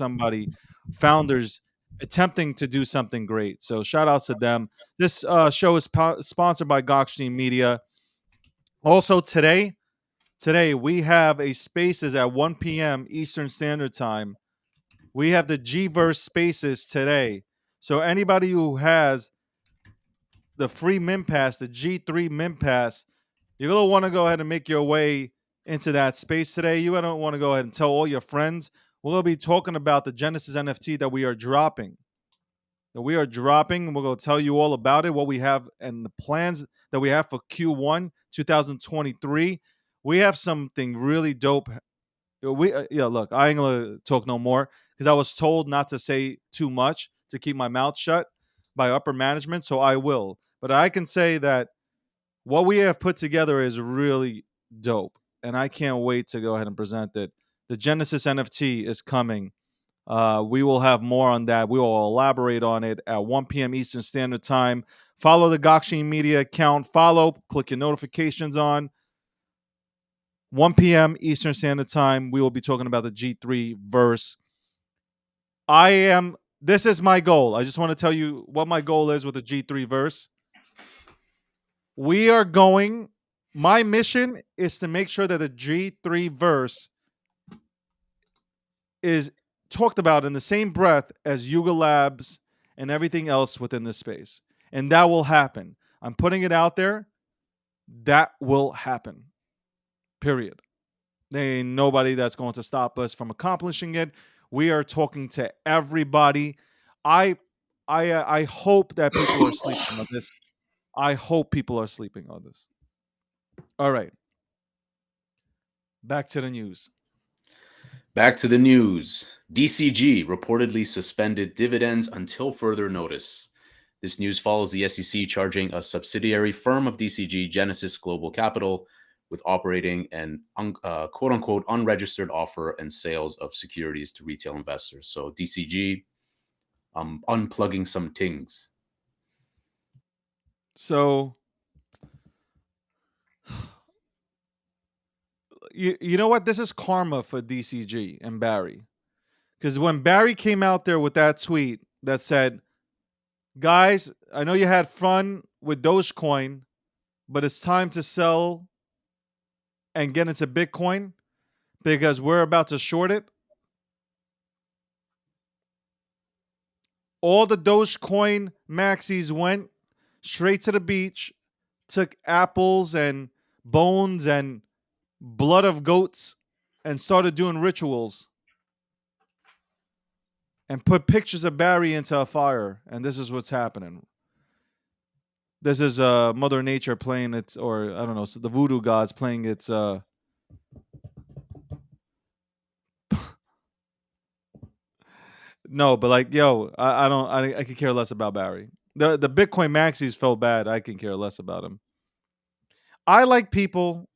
Speaker 1: founders attempting to do something great. So shout outs to them. This show is sponsored by Gokhshtein Media. Also today we have a Spaces at 1 p.m. Eastern Standard Time. We have the G-verse Spaces today. So anybody who has the free Min Pass, the G3 Min Pass, you're going to want to go ahead and make your way into that space today. You don't want to go ahead and tell all your friends. We're going to be talking about the Genesis NFT that we are dropping. We're going to tell you all about it, what we have, and the plans that we have for Q1 2023. We have something really dope. Look, I ain't gonna talk no more because I was told not to say too much to keep my mouth shut by upper management, so I will. But I can say that what we have put together is really dope, and I can't wait to go ahead and present it. The Genesis NFT is coming. We will have more on that. We will elaborate on it at 1 p.m. Eastern Standard Time. Follow the Gokhshtein Media account. Click your notifications on. 1 p.m. Eastern Standard Time. We will be talking about the G3 verse. This is my goal. I just want to tell you what my goal is with the G3 verse. My mission is to make sure that the G3 verse is talked about in the same breath as Yuga Labs and everything else within this space. And that will happen. I'm putting it out there. That will happen. Period. There ain't nobody that's going to stop us from accomplishing it. We are talking to everybody. I hope that people are sleeping on this. I hope people are sleeping on this. All right. Back to the news.
Speaker 3: Back to the news. DCG reportedly suspended dividends until further notice. This news follows the SEC charging a subsidiary firm of DCG, Genesis Global Capital, with operating an quote-unquote unregistered offer and sales of securities to retail investors. So DCG unplugging some things.
Speaker 1: So you know what? This is karma for DCG and Barry. Because when Barry came out there with that tweet that said, guys, I know you had fun with Dogecoin, but it's time to sell and get into Bitcoin because we're about to short it. All the Dogecoin maxis went straight to the beach, took apples and bones and blood of goats and started doing rituals and put pictures of Barry into a fire. And this is what's happening. This is Mother Nature playing its, or I don't know, so the voodoo gods playing its no, but like, yo, I could care less about Barry. The Bitcoin maxis felt bad. I can care less about him. I like people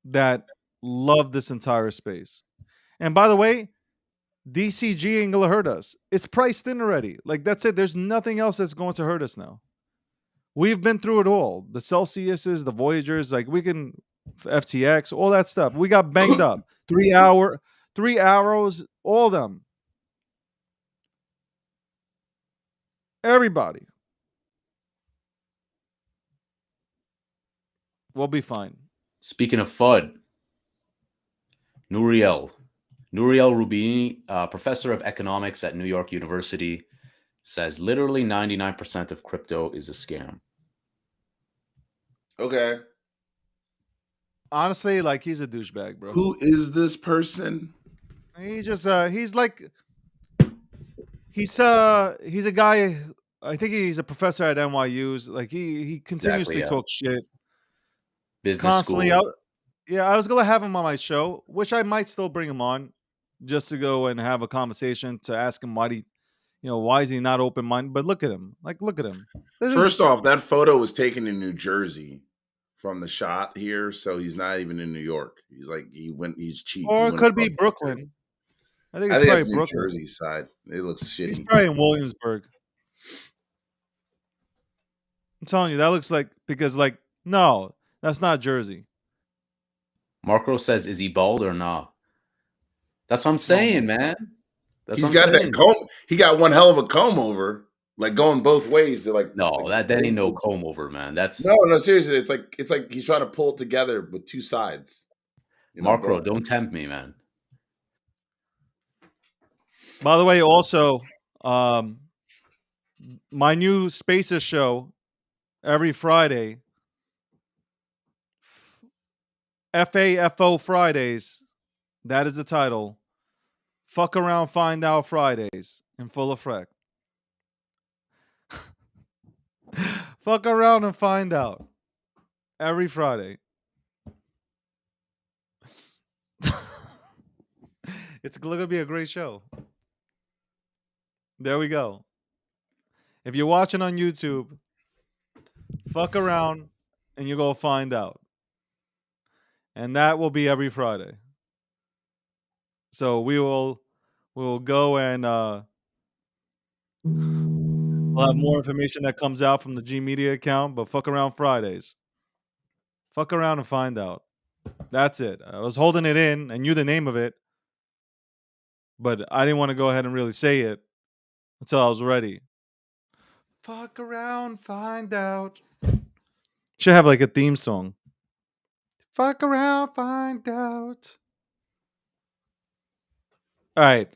Speaker 1: that love this entire space. And by the way, DCG ain't gonna hurt us. It's priced in already. Like, that's it. There's nothing else that's going to hurt us now. We've been through it all. The Celsiuses, the Voyagers, like we can FTX, all that stuff. We got banged up. 3 arrows, all of them. Everybody. We'll be fine.
Speaker 3: Speaking of FUD, Nouriel Rubini, professor of economics at New York University, says literally 99% of crypto is a scam.
Speaker 2: Okay.
Speaker 1: Honestly, like, he's a douchebag, bro.
Speaker 2: Who is this person?
Speaker 1: He just he's a guy. I think he's a professor at NYU's. Like, he continuously talks shit.
Speaker 3: Business
Speaker 1: Constantly
Speaker 3: school.
Speaker 1: I was gonna have him on my show, which I might still bring him on just to go and have a conversation to ask him why is he not open minded? But look at him. Like, look at him.
Speaker 2: First off, that photo was taken in New Jersey from the shot here, so he's not even in New York. He's cheap.
Speaker 1: Or it could be Brooklyn. I think it's probably
Speaker 2: New
Speaker 1: Brooklyn.
Speaker 2: Jersey side. It looks shitty.
Speaker 1: He's probably in Williamsburg. I'm telling you, that looks like, because like, no, that's not Jersey.
Speaker 3: Marco says, is he bald or not? That's what I'm saying, man. That's
Speaker 2: He's
Speaker 3: what I'm
Speaker 2: got that
Speaker 3: saying.
Speaker 2: comb. He got one hell of a comb over, like going both ways. To like
Speaker 3: No, that ain't no comb over, man. That's
Speaker 2: no, seriously. It's like he's trying to pull it together with two sides. You know,
Speaker 3: Marco. Don't tempt me, man.
Speaker 1: By the way, also, my new Spaces show every Friday, FAFO Fridays. That is the title. Fuck around, find out Fridays in full effect. Fuck around and find out every Friday. It's going to be a great show. There we go. If you're watching on YouTube, fuck around and you go find out. And that will be every Friday. So we will go and we'll have more information that comes out from the G Media account, but fuck around Fridays. Fuck around and find out. That's it. I was holding it in. I knew the name of it, but I didn't want to go ahead and really say it until I was ready. Fuck around, find out. Should have like a theme song. Fuck around, find out. All right.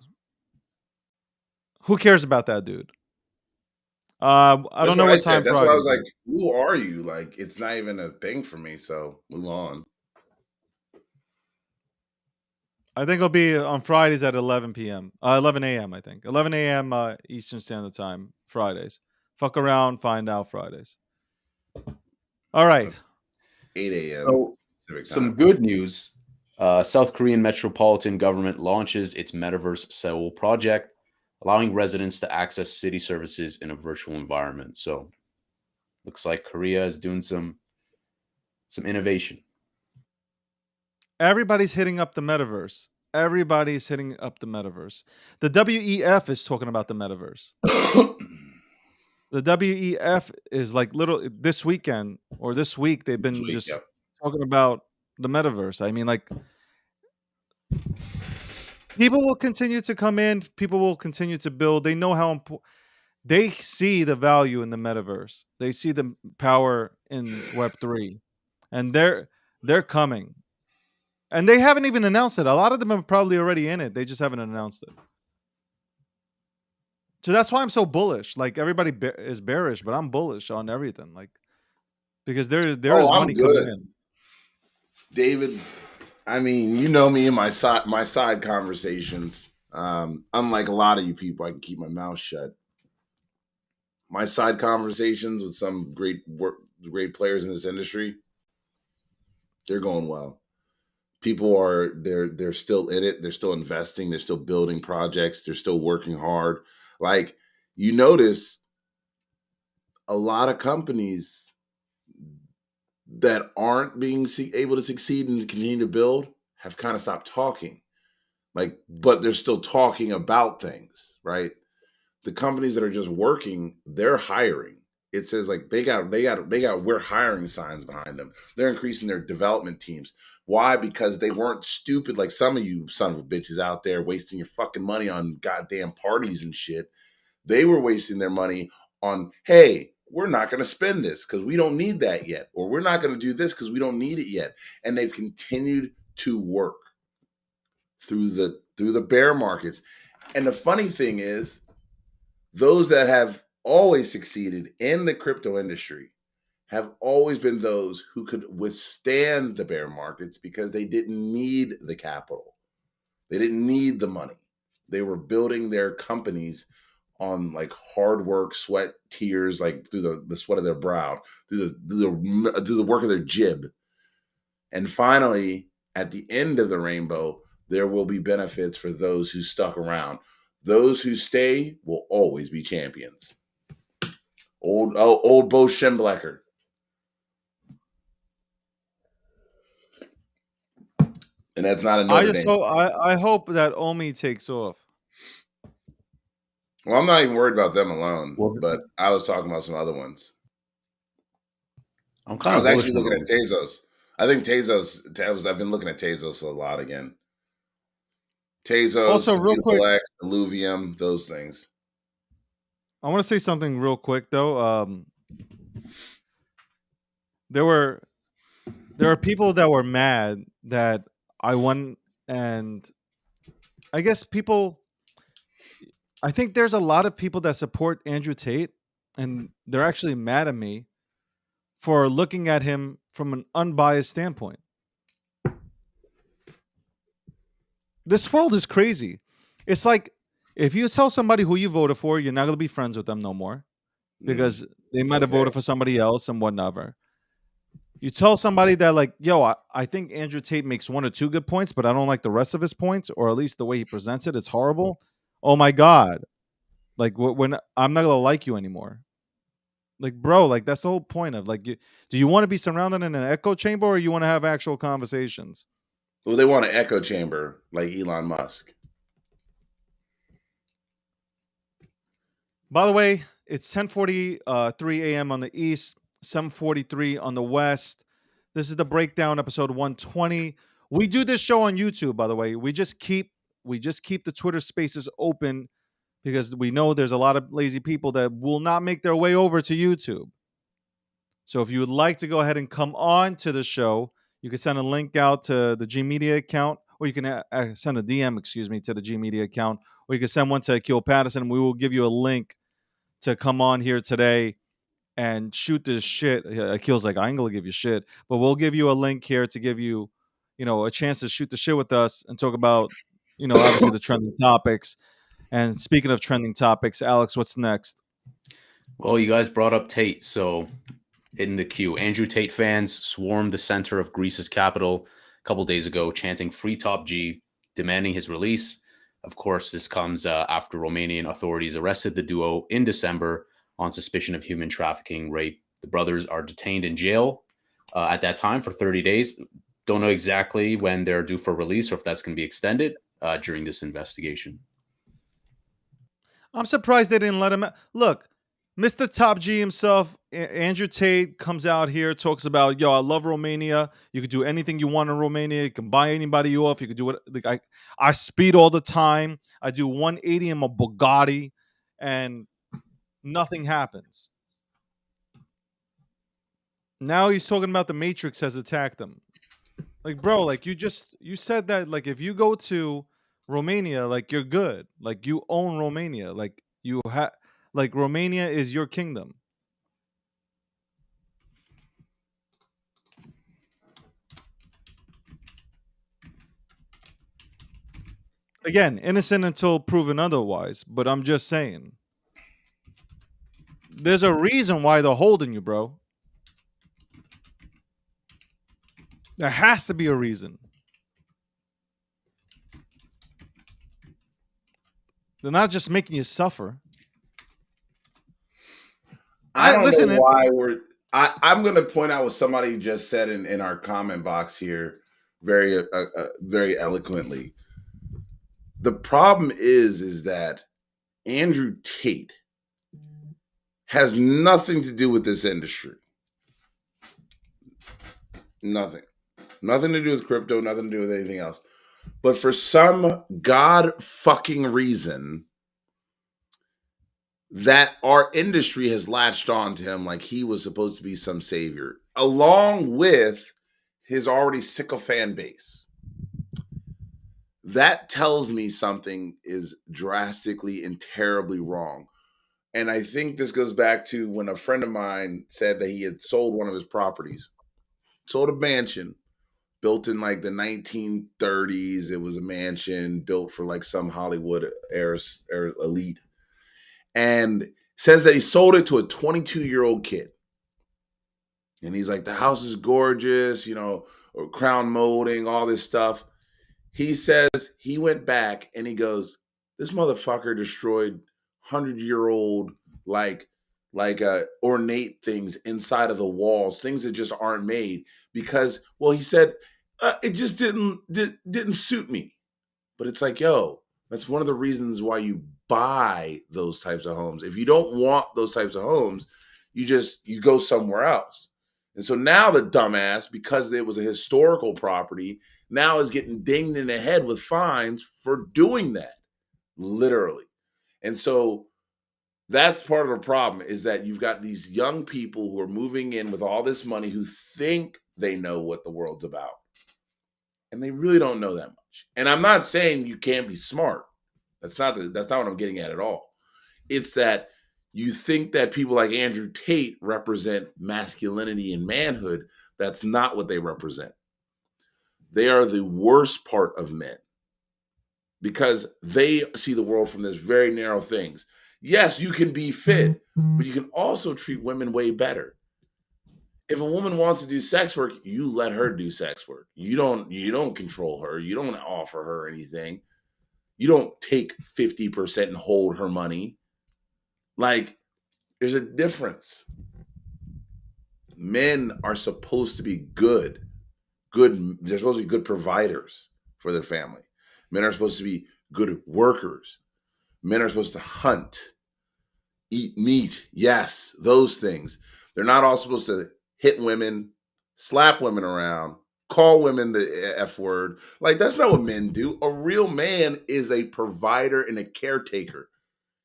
Speaker 1: Who cares about that dude? I don't know what time
Speaker 2: That's
Speaker 1: Friday
Speaker 2: why I was
Speaker 1: is.
Speaker 2: like, "Who are you?" Like, it's not even a thing for me. So move on.
Speaker 1: I think it'll be on Fridays at 11 p.m. 11 a.m. I think 11 a.m. Eastern Standard Time Fridays. Fuck around, find out Fridays. All right.
Speaker 2: That's 8 a.m.
Speaker 3: So,
Speaker 2: Pacific
Speaker 3: some
Speaker 2: time.
Speaker 3: good news. South Korean metropolitan government launches its Metaverse Seoul project, allowing residents to access city services in a virtual environment. So, looks like Korea is doing some innovation.
Speaker 1: Everybody's hitting up the metaverse. Everybody's hitting up the metaverse. The WEF is talking about the metaverse. The WEF is like this weekend or this week they've been just talking about the metaverse. I mean, like, people will continue to come in. People will continue to build. They know how important. They see the value in the metaverse. They see the power in Web3, and they're coming. And they haven't even announced it. A lot of them are probably already in it. They just haven't announced it. So that's why I'm so bullish. Like, everybody is bearish, but I'm bullish on everything. Like, because there is money coming in.
Speaker 2: David, I mean, you know me and my side conversations. Unlike a lot of you people, I can keep my mouth shut. My side conversations with some great players in this industry, they're going well. People are they're still in it. They're still investing. They're still building projects. They're still working hard. Like, you notice a lot of companies that aren't being able to succeed and continue to build have kind of stopped talking. Like, but they're still talking about things, right? The companies that are just working, they're hiring. It says like they got we're hiring signs behind them. They're increasing their development teams. Why? Because they weren't stupid like some of you son of a bitches out there wasting your fucking money on goddamn parties and shit. They were wasting their money on, hey, we're not going to spend this because we don't need that yet, or we're not going to do this because we don't need it yet. And they've continued to work through the bear markets. And the funny thing is, those that have always succeeded in the crypto industry have always been those who could withstand the bear markets because they didn't need the capital. They didn't need the money. They were building their companies on like hard work, sweat, tears, like through the sweat of their brow, through the work of their jib. And finally, at the end of the rainbow, there will be benefits for those who stuck around. Those who stay will always be champions. Old Bo Schemblecker. And that's not another name.
Speaker 1: I hope that Omi takes off.
Speaker 2: Well, I'm not even worried about them alone, but I was talking about some other ones.
Speaker 3: I
Speaker 2: was actually looking at Tezos. I think Tezos. I've been looking at Tezos a lot again. Tezos,
Speaker 1: Also, real quick,
Speaker 2: Beautiful X, Illuvium, those things.
Speaker 1: I want to say something real quick though. There are people that were mad that I won, and I guess I think there's a lot of people that support Andrew Tate, and they're actually mad at me for looking at him from an unbiased standpoint. This world is crazy. It's like if you tell somebody who you voted for, you're not going to be friends with them no more because they might have voted for somebody else and whatever. You tell somebody that, like, yo, I think Andrew Tate makes 1 or 2 good points, but I don't like the rest of his points, or at least the way he presents it. It's horrible. Oh my God. Like, when I'm not going to like you anymore. Like, bro, like, that's the whole point of, like, do you want to be surrounded in an echo chamber, or you want to have actual conversations?
Speaker 2: Well, they want an echo chamber like Elon Musk.
Speaker 1: By the way, it's 10:43 a.m. on the East, 7:43 on the West. This is the breakdown, episode 120. We do this show on YouTube, by the way. We just keep the Twitter spaces open because we know there's a lot of lazy people that will not make their way over to YouTube. So if you would like to go ahead and come on to the show, you can send a link out to the G Media account, or you can send a DM, to the G Media account, or you can send one to Akil Patterson. We will give you a link to come on here today and shoot this shit. Akil's like, I ain't gonna give you shit, but we'll give you a link here to give you, a chance to shoot the shit with us and talk about, obviously the trending topics. And speaking of trending topics, Alex, what's next?
Speaker 3: Well, you guys brought up Tate, so in the queue, Andrew Tate fans swarmed the center of Greece's capital a couple days ago, chanting "Free Top G," demanding his release. Of course, this comes after Romanian authorities arrested the duo in December on suspicion of human trafficking, rape. The brothers are detained in jail at that time for 30 days. Don't know exactly when they're due for release or if that's going to be extended during this investigation.
Speaker 1: I'm surprised they didn't let him out. Look, Mr. Top G himself, Andrew Tate, comes out here, talks about, yo, I love Romania. You can do anything you want in Romania. You can buy anybody off. You can do what, like, I speed all the time. I do 180 in my Bugatti, and nothing happens. Now he's talking about the Matrix has attacked them. Like, bro, like, you said that, like, if you go to Romania, like, you're good. Like, you own Romania. Like, like, Romania is your kingdom. Again, innocent until proven otherwise, but I'm just saying. There's a reason why they're holding you, bro. There has to be a reason. They're not just making you suffer.
Speaker 2: I don't know why I'm going to point out what somebody just said in our comment box here very eloquently. The problem is that Andrew Tate has nothing to do with this industry. Nothing. Nothing to do with crypto, nothing to do with anything else. But for some god fucking reason, that our industry has latched on to him like he was supposed to be some savior, along with his already sickle fan base. That tells me something is drastically and terribly wrong. And I think this goes back to when a friend of mine said that he had sold one of his properties, sold a mansion built in like the 1930s. It was a mansion built for like some Hollywood elite. And says that he sold it to a 22-year-old kid. And he's like, the house is gorgeous, or crown molding, all this stuff. He says he went back and he goes, this motherfucker destroyed 100-year-old, like ornate things inside of the walls, things that just aren't made because, well, he said, it just didn't suit me. But it's like, yo, that's one of the reasons why you buy those types of homes. If you don't want those types of homes, you go somewhere else. And so now the dumbass, because it was a historical property, now is getting dinged in the head with fines for doing that, literally. And so that's part of the problem, is that you've got these young people who are moving in with all this money who think they know what the world's about. And they really don't know that much. And I'm not saying you can't be smart. That's not what I'm getting at all. It's that you think that people like Andrew Tate represent masculinity and manhood. That's not what they represent. They are the worst part of men because they see the world from this very narrow things. Yes, you can be fit, but you can also treat women way better. If a woman wants to do sex work, you let her do sex work. You don't control her. You don't offer her anything. You don't take 50% and hold her money. Like, there's a difference. Men are supposed to be good. They're supposed to be good providers for their family. Men are supposed to be good workers. Men are supposed to hunt, eat meat. Yes, those things. They're not all supposed to hit women, slap women around, call women the F word. Like, that's not what men do. A real man is a provider and a caretaker.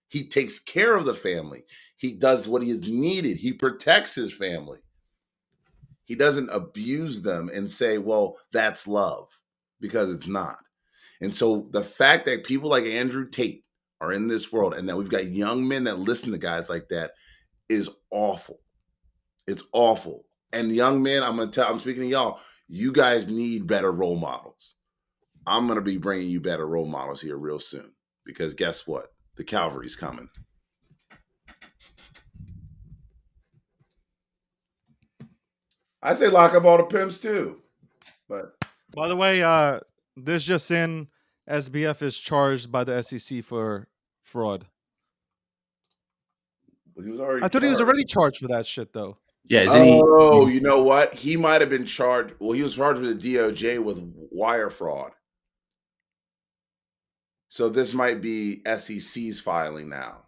Speaker 2: He takes care of the family. He does what is needed. He protects his family. He doesn't abuse them and say, well, that's love, because it's not. And so the fact that people like Andrew Tate are in this world and that we've got young men that listen to guys like that is awful. It's awful. And young men, I'm speaking to y'all, you guys need better role models. I'm going to be bringing you better role models here real soon, because guess what? The Calvary's coming. I say lock up all the pimps too. But
Speaker 1: by the way, this just in, SBF is charged by the SEC for fraud.
Speaker 2: he was already
Speaker 1: I thought he was already charged for that shit, though.
Speaker 3: Yeah, isn't he?
Speaker 2: Oh, you know what? He might have been charged. Well, he was charged with the DOJ with wire fraud. So this might be SEC's filing now.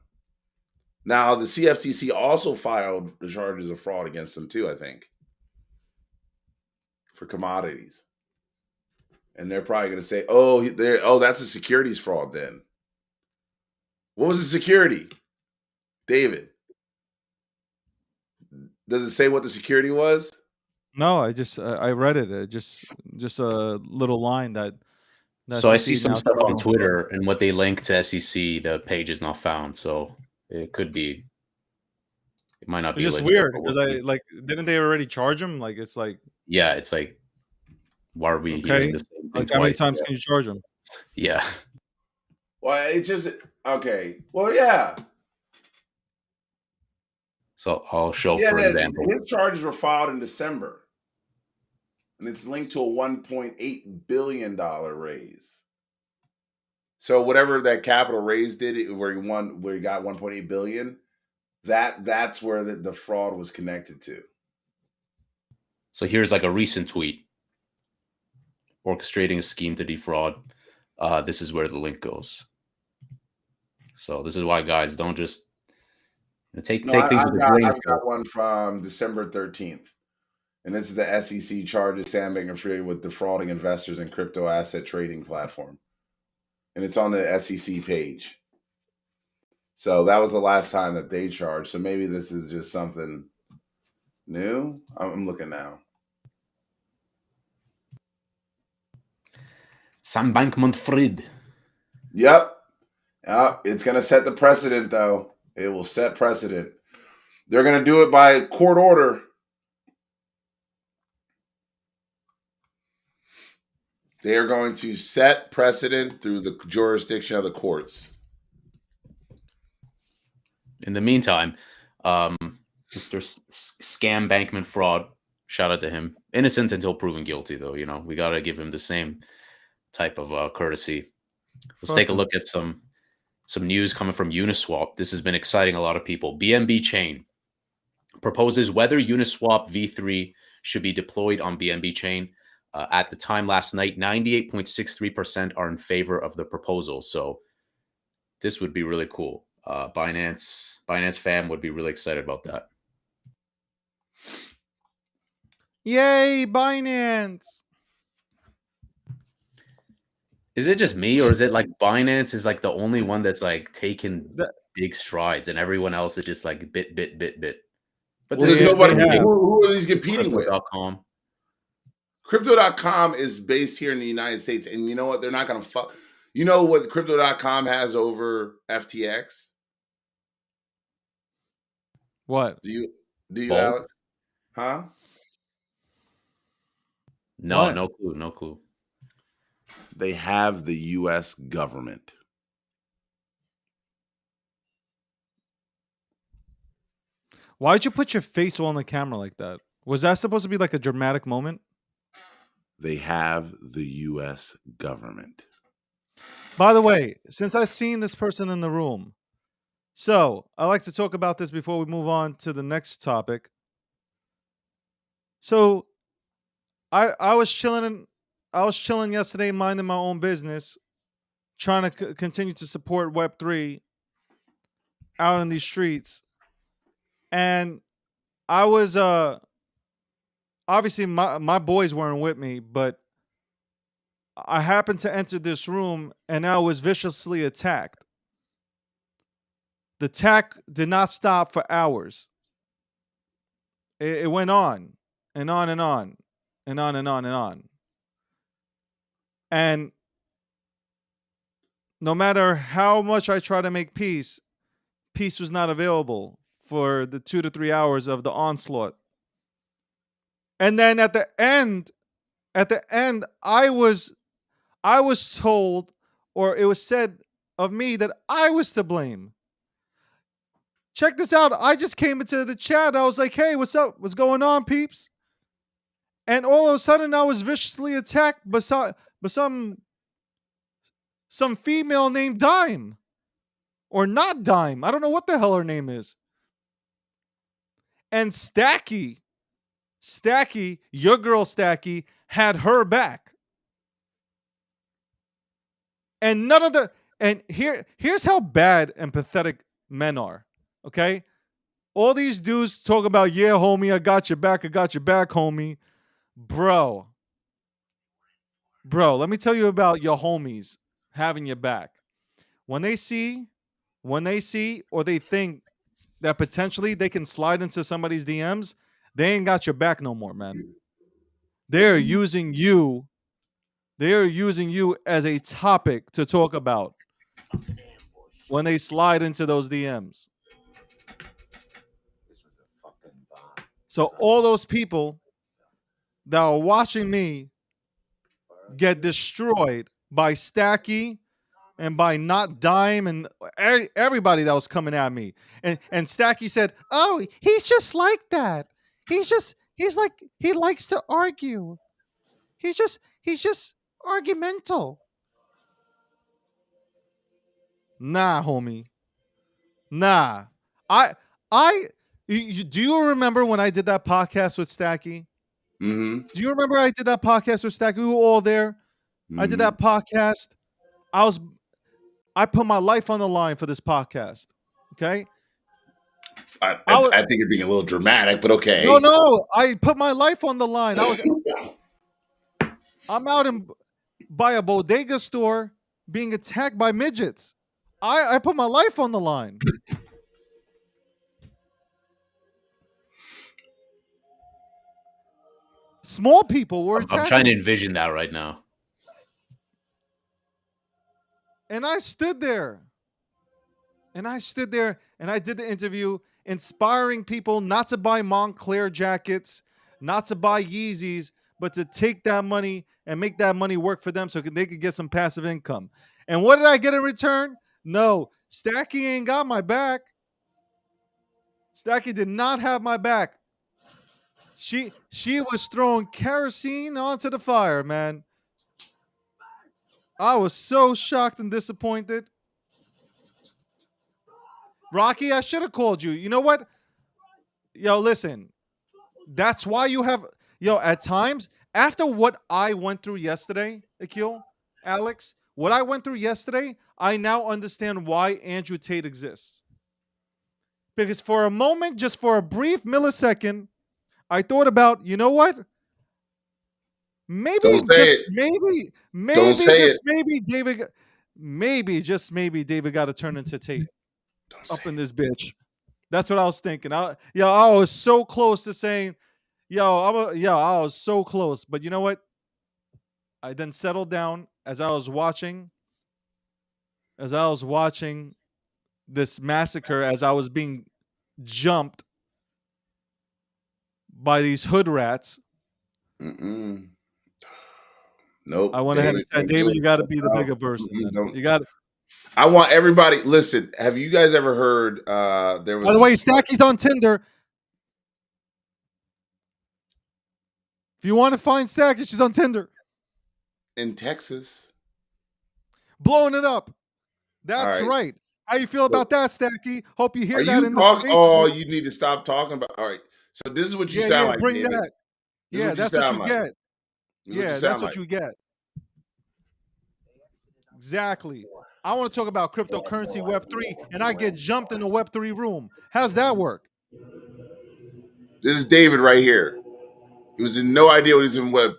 Speaker 2: Now, the CFTC also filed the charges of fraud against him too, I think, for commodities. And they're probably going to say, oh, that's a securities fraud then. What was the security? David, does it say what the security was?
Speaker 1: No, I read it. Just a little line that.
Speaker 3: So I see
Speaker 1: SEC
Speaker 3: some
Speaker 1: now
Speaker 3: stuff on
Speaker 1: charging-
Speaker 3: Twitter, and what they link to SEC, the page is not found. So it could be. It might not
Speaker 1: It's
Speaker 3: be.
Speaker 1: just
Speaker 3: legit,
Speaker 1: weird
Speaker 3: but
Speaker 1: because
Speaker 3: we'll see.
Speaker 1: didn't they already charge him? Like, it's like,
Speaker 3: Yeah, it's like, why are we
Speaker 1: okay,
Speaker 3: hearing the same thing
Speaker 1: like how many
Speaker 3: twice?
Speaker 1: times can you charge him?
Speaker 3: Yeah.
Speaker 2: Well, it's just okay. Well, yeah.
Speaker 3: So I'll show
Speaker 2: Yeah,
Speaker 3: for example.
Speaker 2: his charges were filed in December, and it's linked to a $1.8 billion raise. So whatever that capital raise did, where he got $1.8 billion, that's where the fraud was connected to.
Speaker 3: So here's like a recent tweet: orchestrating a scheme to defraud. This is where the link goes. So this is why, guys, don't just take things with a grain of
Speaker 2: I've
Speaker 3: salt.
Speaker 2: got one from December 13th. And this is the SEC charges Sam Bankman-Fried with defrauding investors in crypto asset trading platform. And it's on the SEC page. So that was the last time that they charged. So maybe this is just something new. I'm looking now.
Speaker 3: Sam Bankman-Fried.
Speaker 2: Yep. It's going to set the precedent, though. It will set precedent. They're going to do it by court order. They are going to set precedent through the jurisdiction of the courts.
Speaker 3: In the meantime, Mr. Scam Bankman Fraud, shout out to him. Innocent until proven guilty, though. You know, we got to give him the same type of courtesy. Let's take a look at some news coming from Uniswap. This has been exciting a lot of people. BNB Chain proposes whether Uniswap v3 should be deployed on BNB Chain. At the time last night, 98.63% are in favor of the proposal. So this would be really cool. Binance fam would be really excited about that.
Speaker 1: Yay, Binance.
Speaker 3: Is it just me, or is it like Binance is like the only one that's like taken
Speaker 1: That-
Speaker 3: big strides, and everyone else is just like bit. But
Speaker 2: Well,
Speaker 3: this
Speaker 2: there's
Speaker 3: is
Speaker 2: nobody.
Speaker 1: they have.
Speaker 2: Who are these competing with?
Speaker 3: Crypto.com.
Speaker 2: Crypto.com is based here in the United States, and you know what? They're not going to fuck. You know what Crypto.com has over FTX?
Speaker 1: What?
Speaker 2: Do you,
Speaker 3: Bolt?
Speaker 2: Alex? Huh?
Speaker 3: No,
Speaker 1: What?
Speaker 3: no clue.
Speaker 2: They have the U.S. government.
Speaker 1: Why'd you put your face on the camera like that? Was that supposed to be like a dramatic moment?
Speaker 2: They have the U.S. government.
Speaker 1: By the way, since I've seen this person in the room, so I like to talk about this before we move on to the next topic. So I was chilling yesterday, minding my own business, trying to continue to support Web3 out in these streets, and I was obviously my boys weren't with me, but I happened to enter this room and I was viciously attacked. The attack did not stop for hours. It went on and on and on and on and on and on. And no matter how much I try to make peace, peace was not available for the 2 to 3 hours of the onslaught. And then at the end, I was told, or it was said of me, that I was to blame. Check this out. I just came into the chat. I was like, hey, what's up? What's going on, peeps? And all of a sudden I was viciously attacked by some female named Dime. Or not Dime. I don't know what the hell her name is. And Stacky, your girl Stacky, had her back. And here's how bad and pathetic men are. Okay? All these dudes talk about, yeah, homie, I got your back, homie. Bro, let me tell you about your homies having your back. When they see or they think that potentially they can slide into somebody's DMs, they ain't got your back no more, man. They're using you as a topic to talk about when they slide into those DMs. So all those people that are watching me get destroyed by Stacky and by Not Dime and everybody that was coming at me. And Stacky said, "Oh, he's just like that. He's like he likes to argue. He's just argumental." Nah, homie. Nah. Do you remember when I did that podcast with Stacky?
Speaker 2: Mm-hmm.
Speaker 1: Do you remember I did that podcast with Stacky? We were all there.
Speaker 2: Mm-hmm.
Speaker 1: I did that podcast. I put my life on the line for this podcast. Okay?
Speaker 2: I think you're being a little dramatic, but okay.
Speaker 1: No. I put my life on the line. I'm out by a bodega store being attacked by midgets. I put my life on the line. Small people were attacking.
Speaker 3: I'm trying to envision that right now.
Speaker 1: And I stood there. And I did the interview, inspiring people not to buy Montclair jackets, not to buy Yeezys, but to take that money and make that money work for them so they could get some passive income. And what did I get in return? No, Stacky ain't got my back. Stacky did not have my back. She was throwing kerosene onto the fire, man. I was so shocked and disappointed. Rocky, I should have called you. You know what? Yo, listen. That's why you have... Yo, at times, after what I went through yesterday, Akil, Alex, what I went through yesterday, I now understand why Andrew Tate exists. Because for a moment, just for a brief millisecond, I thought about, you know what? maybe
Speaker 2: Don't say
Speaker 1: just
Speaker 2: it.
Speaker 1: maybe
Speaker 2: Don't
Speaker 1: maybe
Speaker 2: say
Speaker 1: just
Speaker 2: it.
Speaker 1: maybe David got to turn into Tate
Speaker 2: Don't say
Speaker 1: up in
Speaker 2: it.
Speaker 1: this bitch. That's what I was thinking. I was so close to saying, I was so close. But you know what? I then settled down as I was watching this massacre, as I was being jumped by these hood rats.
Speaker 2: Mm-mm. Nope.
Speaker 1: I went ahead and
Speaker 2: David,
Speaker 1: said,
Speaker 2: don't do
Speaker 1: David, you
Speaker 2: it.
Speaker 1: got to be the
Speaker 2: No,
Speaker 1: bigger person.
Speaker 2: mm-mm,
Speaker 1: Then
Speaker 2: don't.
Speaker 1: you got.
Speaker 2: I want everybody. Listen, have you guys ever heard? There
Speaker 1: By
Speaker 2: was
Speaker 1: the
Speaker 2: this
Speaker 1: way, Stacky's on Tinder. If you want to find Stacky, she's on Tinder,
Speaker 2: in Texas.
Speaker 1: blowing it up.
Speaker 2: All
Speaker 1: That's
Speaker 2: right.
Speaker 1: right. How you feel
Speaker 2: So
Speaker 1: about that, Stacky? Hope you
Speaker 2: are
Speaker 1: hear that
Speaker 2: you
Speaker 1: in the
Speaker 2: talking?
Speaker 1: spaces.
Speaker 2: Oh, you need to stop talking about. All right. So this is what you sound
Speaker 1: Yeah,
Speaker 2: like,
Speaker 1: bring
Speaker 2: David.
Speaker 1: that.
Speaker 2: This is
Speaker 1: Yeah,
Speaker 2: what you
Speaker 1: that's what you
Speaker 2: sound like.
Speaker 1: get.
Speaker 2: This is what you
Speaker 1: Yeah, that's
Speaker 2: sound
Speaker 1: what
Speaker 2: like.
Speaker 1: you get. Exactly. I want to talk about cryptocurrency Web3, and I get jumped in the Web3 room. How's that work?
Speaker 2: This is David right here. He was in no idea what he's in web.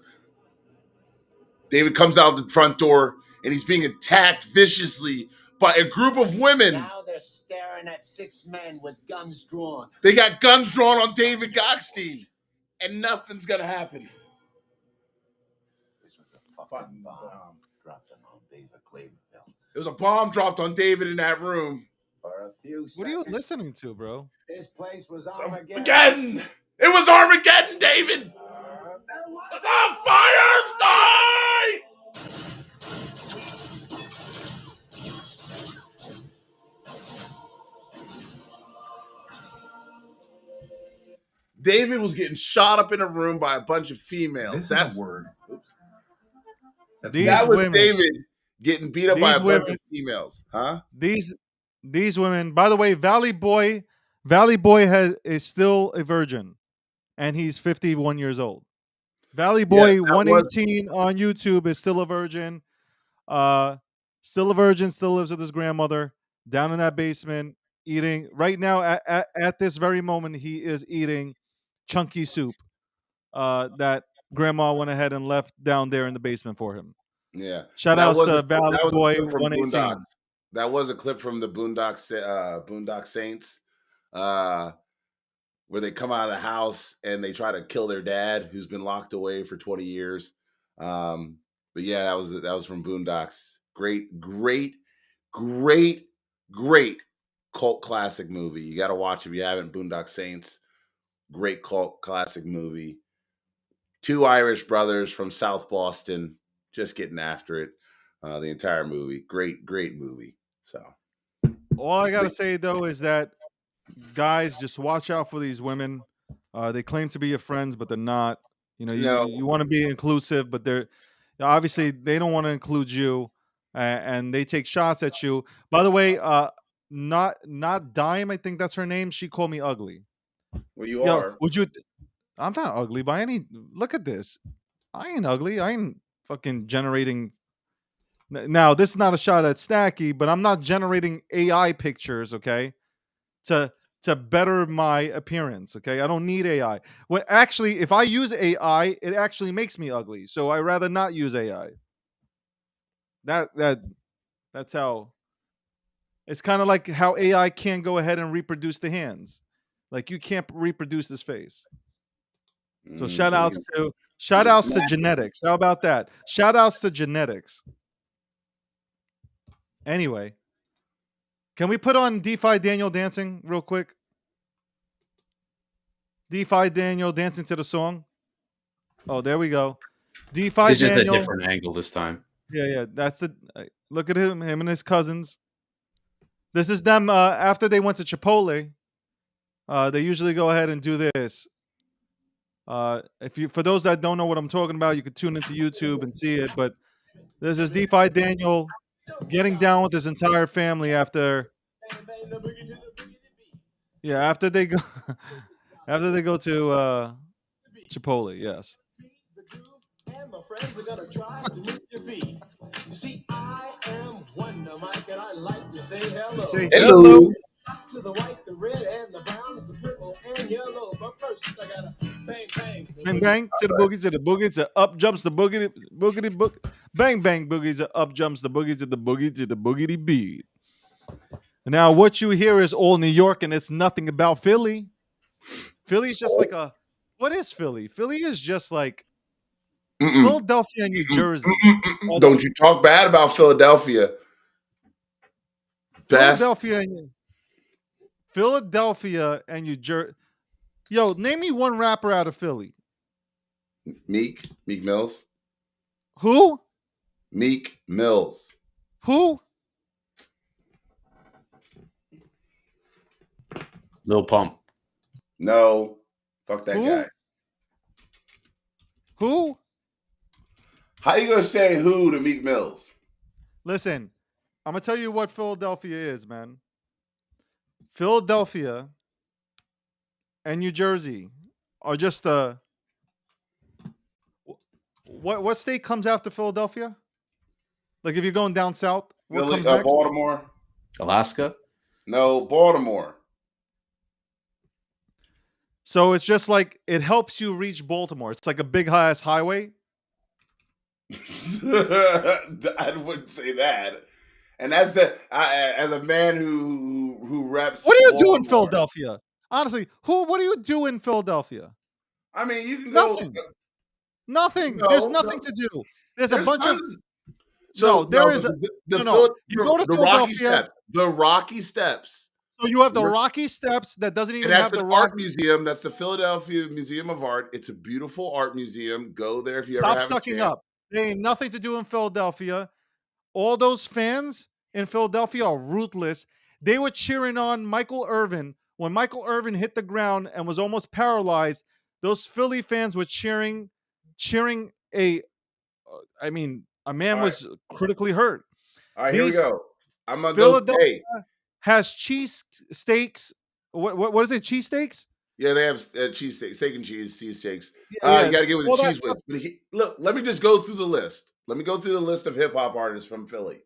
Speaker 2: David comes out the front door and he's being attacked viciously by a group of women.
Speaker 6: Now they're staring at 6 men with guns drawn.
Speaker 2: They got guns drawn on David Gokhshtein, and nothing's gonna happen.
Speaker 6: This was a fucking bomb dropped on David Cleveland.
Speaker 2: There was a bomb dropped on David in that room.
Speaker 6: For a few seconds,
Speaker 1: What are you listening to, bro?
Speaker 6: this place was Armageddon.
Speaker 2: Armageddon! It was Armageddon, David! The fire die! David was getting shot up in a room by a bunch of females. That's
Speaker 7: a word. Oops.
Speaker 2: That was David getting beat up by a bunch of females, huh?
Speaker 1: These women. By the way, Valley Boy is still a virgin, and he's 51 years old. Valley Boy 118 on YouTube is still a virgin. Still a virgin. Still lives with his grandmother down in that basement, eating right now. At this very moment, he is eating chunky soup that grandma went ahead and left down there in the basement for him.
Speaker 2: Yeah.
Speaker 1: Shout out to Valley Boy 118.
Speaker 2: That was a clip from the Boondock Saints, where they come out of the house and they try to kill their dad, who's been locked away for 20 years. But yeah, that was from Boondocks. Great cult classic movie. You got to watch if you haven't. Boondock Saints, great cult classic movie. 2 Irish brothers from South Boston just getting after it. The entire movie, great movie. So
Speaker 1: all I gotta say though is that guys, just watch out for these women. They claim to be your friends, but they're not. You want to be inclusive, but they're obviously they don't want to include you, and they take shots at you. By the way, not Dime, I think that's her name. She called me ugly.
Speaker 2: Well, you are.
Speaker 1: Would you? I'm not ugly by any. Look at this. I ain't ugly. I ain't fucking generating. Now, this is not a shot at Stacky, but I'm not generating AI pictures, okay, to better my appearance, okay? I don't need AI. Well, actually, if I use AI, it actually makes me ugly. So I rather not use AI. That's how. It's kind of like how AI can't go ahead and reproduce the hands. Like you can't reproduce this face. So shout outs to genetics. How about that? Shout outs to genetics. Anyway, can we put on DeFi Daniel dancing real quick? DeFi Daniel dancing to the song. Oh, there we go. DeFi
Speaker 3: It's just
Speaker 1: Daniel.
Speaker 3: a different angle this time.
Speaker 1: Yeah. That's it. Look at him and his cousins. This is them after they went to Chipotle. They usually go ahead and do this. For those that don't know what I'm talking about, you could tune into YouTube and see it. But this is DeFi Daniel getting down with his entire family after they go to Chipotle. Yes.
Speaker 8: And my friends are gonna try to make you feed. You see, I am Wonder Mike, and I like to say hello.
Speaker 2: Hello.
Speaker 8: To the white, the red, and the brown, the purple, and yellow. But first, I gotta bang, bang.
Speaker 1: Bang, bang bang to the boogie to the boogie to up jumps the boogity boogity boog bang bang boogie to up jumps the boogie to the boogity beat. Now what you hear is all New York and it's nothing about Philly. Philly's just like a what is Philly? Philly is just like Philadelphia and New Jersey.
Speaker 2: Don't you talk bad about Philadelphia.
Speaker 1: Philadelphia and New Jersey. Yo, name me one rapper out of Philly.
Speaker 2: Meek Mills.
Speaker 1: Who?
Speaker 2: Meek Mills.
Speaker 1: Who?
Speaker 3: Lil Pump.
Speaker 2: No. Fuck that guy.
Speaker 1: Who?
Speaker 2: How you gonna say who to Meek Mills?
Speaker 1: Listen, I'm gonna tell you what Philadelphia is, man. Philadelphia and New Jersey are just what state comes after Philadelphia? Like if you're going down south, what
Speaker 2: Philly,
Speaker 1: comes next?
Speaker 2: Baltimore.
Speaker 3: Alaska?
Speaker 2: No, Baltimore.
Speaker 1: So it's just like it helps you reach Baltimore. It's like a big ass highway.
Speaker 2: I wouldn't say that. And that's as a man who reps.
Speaker 1: What do you do
Speaker 2: Baltimore.
Speaker 1: in Philadelphia? Honestly, what do you do in Philadelphia?
Speaker 2: I mean, you can
Speaker 1: Nothing.
Speaker 2: go.
Speaker 1: Nothing.
Speaker 2: No,
Speaker 1: There's nothing to do. There's a bunch of.
Speaker 2: So
Speaker 1: there is
Speaker 2: the
Speaker 1: You go to
Speaker 2: the Rocky
Speaker 1: Philadelphia.
Speaker 2: Steps. The Rocky Steps.
Speaker 1: So you have the Rocky Steps that doesn't even
Speaker 2: And that's
Speaker 1: have the
Speaker 2: an
Speaker 1: rock.
Speaker 2: art museum. That's the Philadelphia Museum of Art. It's a beautiful art museum. Go there if you
Speaker 1: Stop
Speaker 2: ever have
Speaker 1: sucking
Speaker 2: a chance.
Speaker 1: up. There ain't nothing to do in Philadelphia. All those fans in Philadelphia are ruthless. They were cheering on Michael Irvin when Michael Irvin hit the ground and was almost paralyzed. Those Philly fans were cheering a man was critically hurt.
Speaker 2: All right, here we go. I'm gonna
Speaker 1: Philadelphia has cheese steaks. What is it? Cheese steaks?
Speaker 2: Yeah, they have cheese steak and cheese steaks.
Speaker 1: Yeah.
Speaker 2: You got to get with the cheese whiz. But look, let me just go through the list. Let me go through the list of hip hop artists from Philly.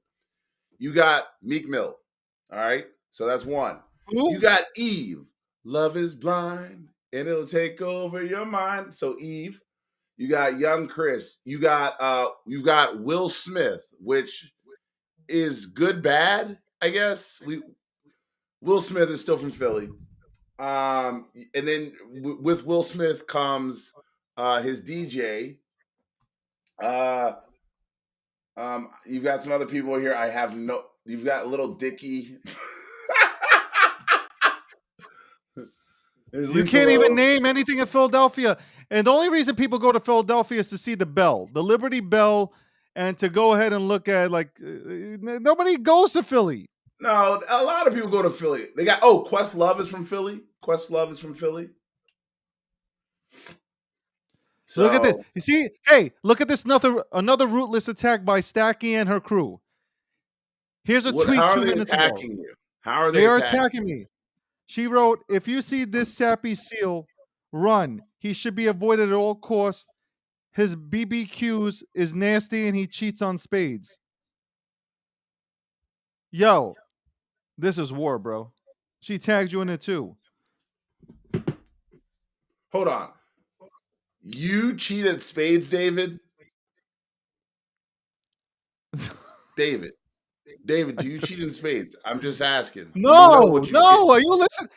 Speaker 2: You got Meek Mill. All right, so that's one.
Speaker 1: Ooh.
Speaker 2: You got Eve. Love is blind and it'll take over your mind. So Eve. You got Young Chris. You've got Will Smith, which is good bad, I guess. Will Smith is still from Philly. And then with Will Smith comes his DJ. You've got some other people here. You've got Little Dicky.
Speaker 1: You can't even name anything in Philadelphia. And the only reason people go to Philadelphia is to see the Bell, the Liberty Bell, and to go ahead and look at nobody goes to Philly.
Speaker 2: No, a lot of people go to Philly. They got Questlove is from Philly. Questlove is from Philly.
Speaker 1: So look at this. You see, hey, look at this another rootless attack by Stacky and her crew. Here's a tweet
Speaker 2: how
Speaker 1: 2
Speaker 2: are they
Speaker 1: minutes
Speaker 2: attacking
Speaker 1: ago.
Speaker 2: you? How are
Speaker 1: They are attacking me. She wrote, "If you see this sappy seal, run. He should be avoided at all costs. His BBQs is nasty and he cheats on spades." Yo, this is war, bro. She tagged you in it too.
Speaker 2: Hold on. You cheat at spades, David? David, do you cheat in spades? I'm just asking.
Speaker 1: No. Are you listening?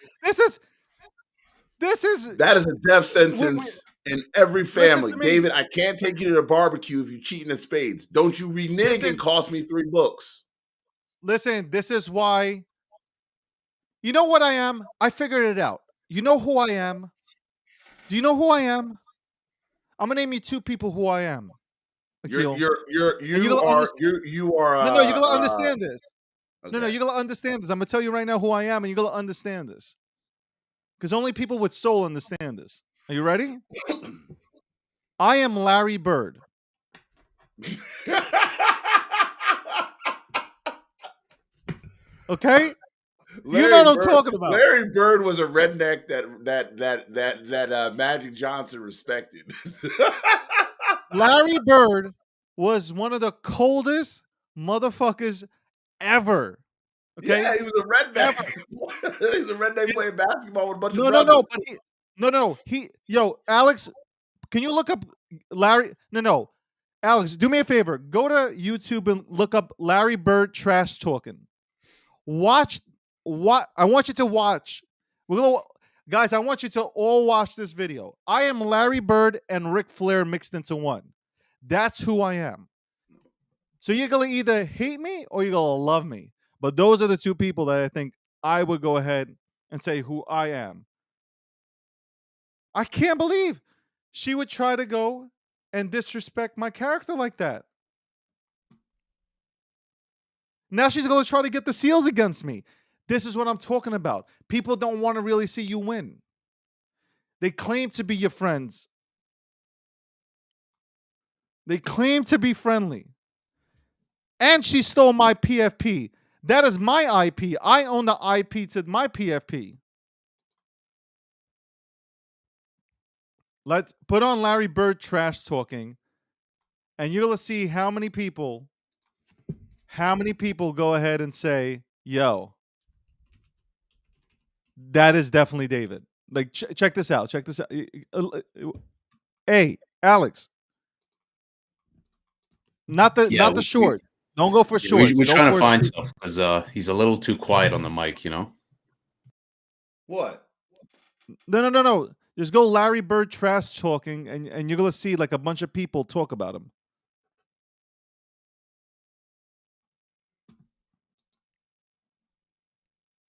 Speaker 2: That is a death sentence in every family.
Speaker 1: to me.
Speaker 2: David, I can't take you to the barbecue if you're cheating at spades. Don't you renege and cost me 3 books.
Speaker 1: Listen, this is why. You know what I am? I figured it out. You know who I am? Do you know who I am? I'm gonna name you 2 people who I am.
Speaker 2: You are.
Speaker 1: No, you're gonna understand this.
Speaker 2: Okay.
Speaker 1: No, you're gonna understand this. I'm gonna tell you right now who I am, and you're gonna understand this. Because only people with soul understand this. Are you ready? I am Larry Bird. Okay? You know what I'm talking about.
Speaker 2: Larry Bird was a redneck that Magic Johnson respected.
Speaker 1: Larry Bird was one of the coldest motherfuckers ever. Okay?
Speaker 2: Yeah, he was a redneck. He was a redneck playing basketball with a bunch of brothers.
Speaker 1: Alex, Can you look up Larry? No. Alex, do me a favor. Go to YouTube and look up Larry Bird trash talking. Watch what I want you to watch. Guys, I want you to all watch this video. I am Larry Bird and Ric Flair mixed into one. That's who I am. So you're gonna either hate me or you're gonna love me. But those are the two people that I think I would go ahead and say who I am. I can't believe she would try to go and disrespect my character like that. Now she's going to try to get the seals against me. This is what I'm talking about. People don't want to really see you win. They claim to be your friends. They claim to be friendly. And she stole my PFP. That is my IP. I own the IP to my PFP. Let's put on Larry Bird trash talking, and you're going to see how many people go ahead and say, yo, that is definitely David. Like, check this out. Check this out. Hey, Alex. Not the short. Don't go for shorts.
Speaker 3: We're
Speaker 1: Go
Speaker 3: trying
Speaker 1: for
Speaker 3: to find stuff because he's a little too quiet on the mic, you know?
Speaker 2: What?
Speaker 1: No. Just go Larry Bird trash talking, and you're going to see like a bunch of people talk about him.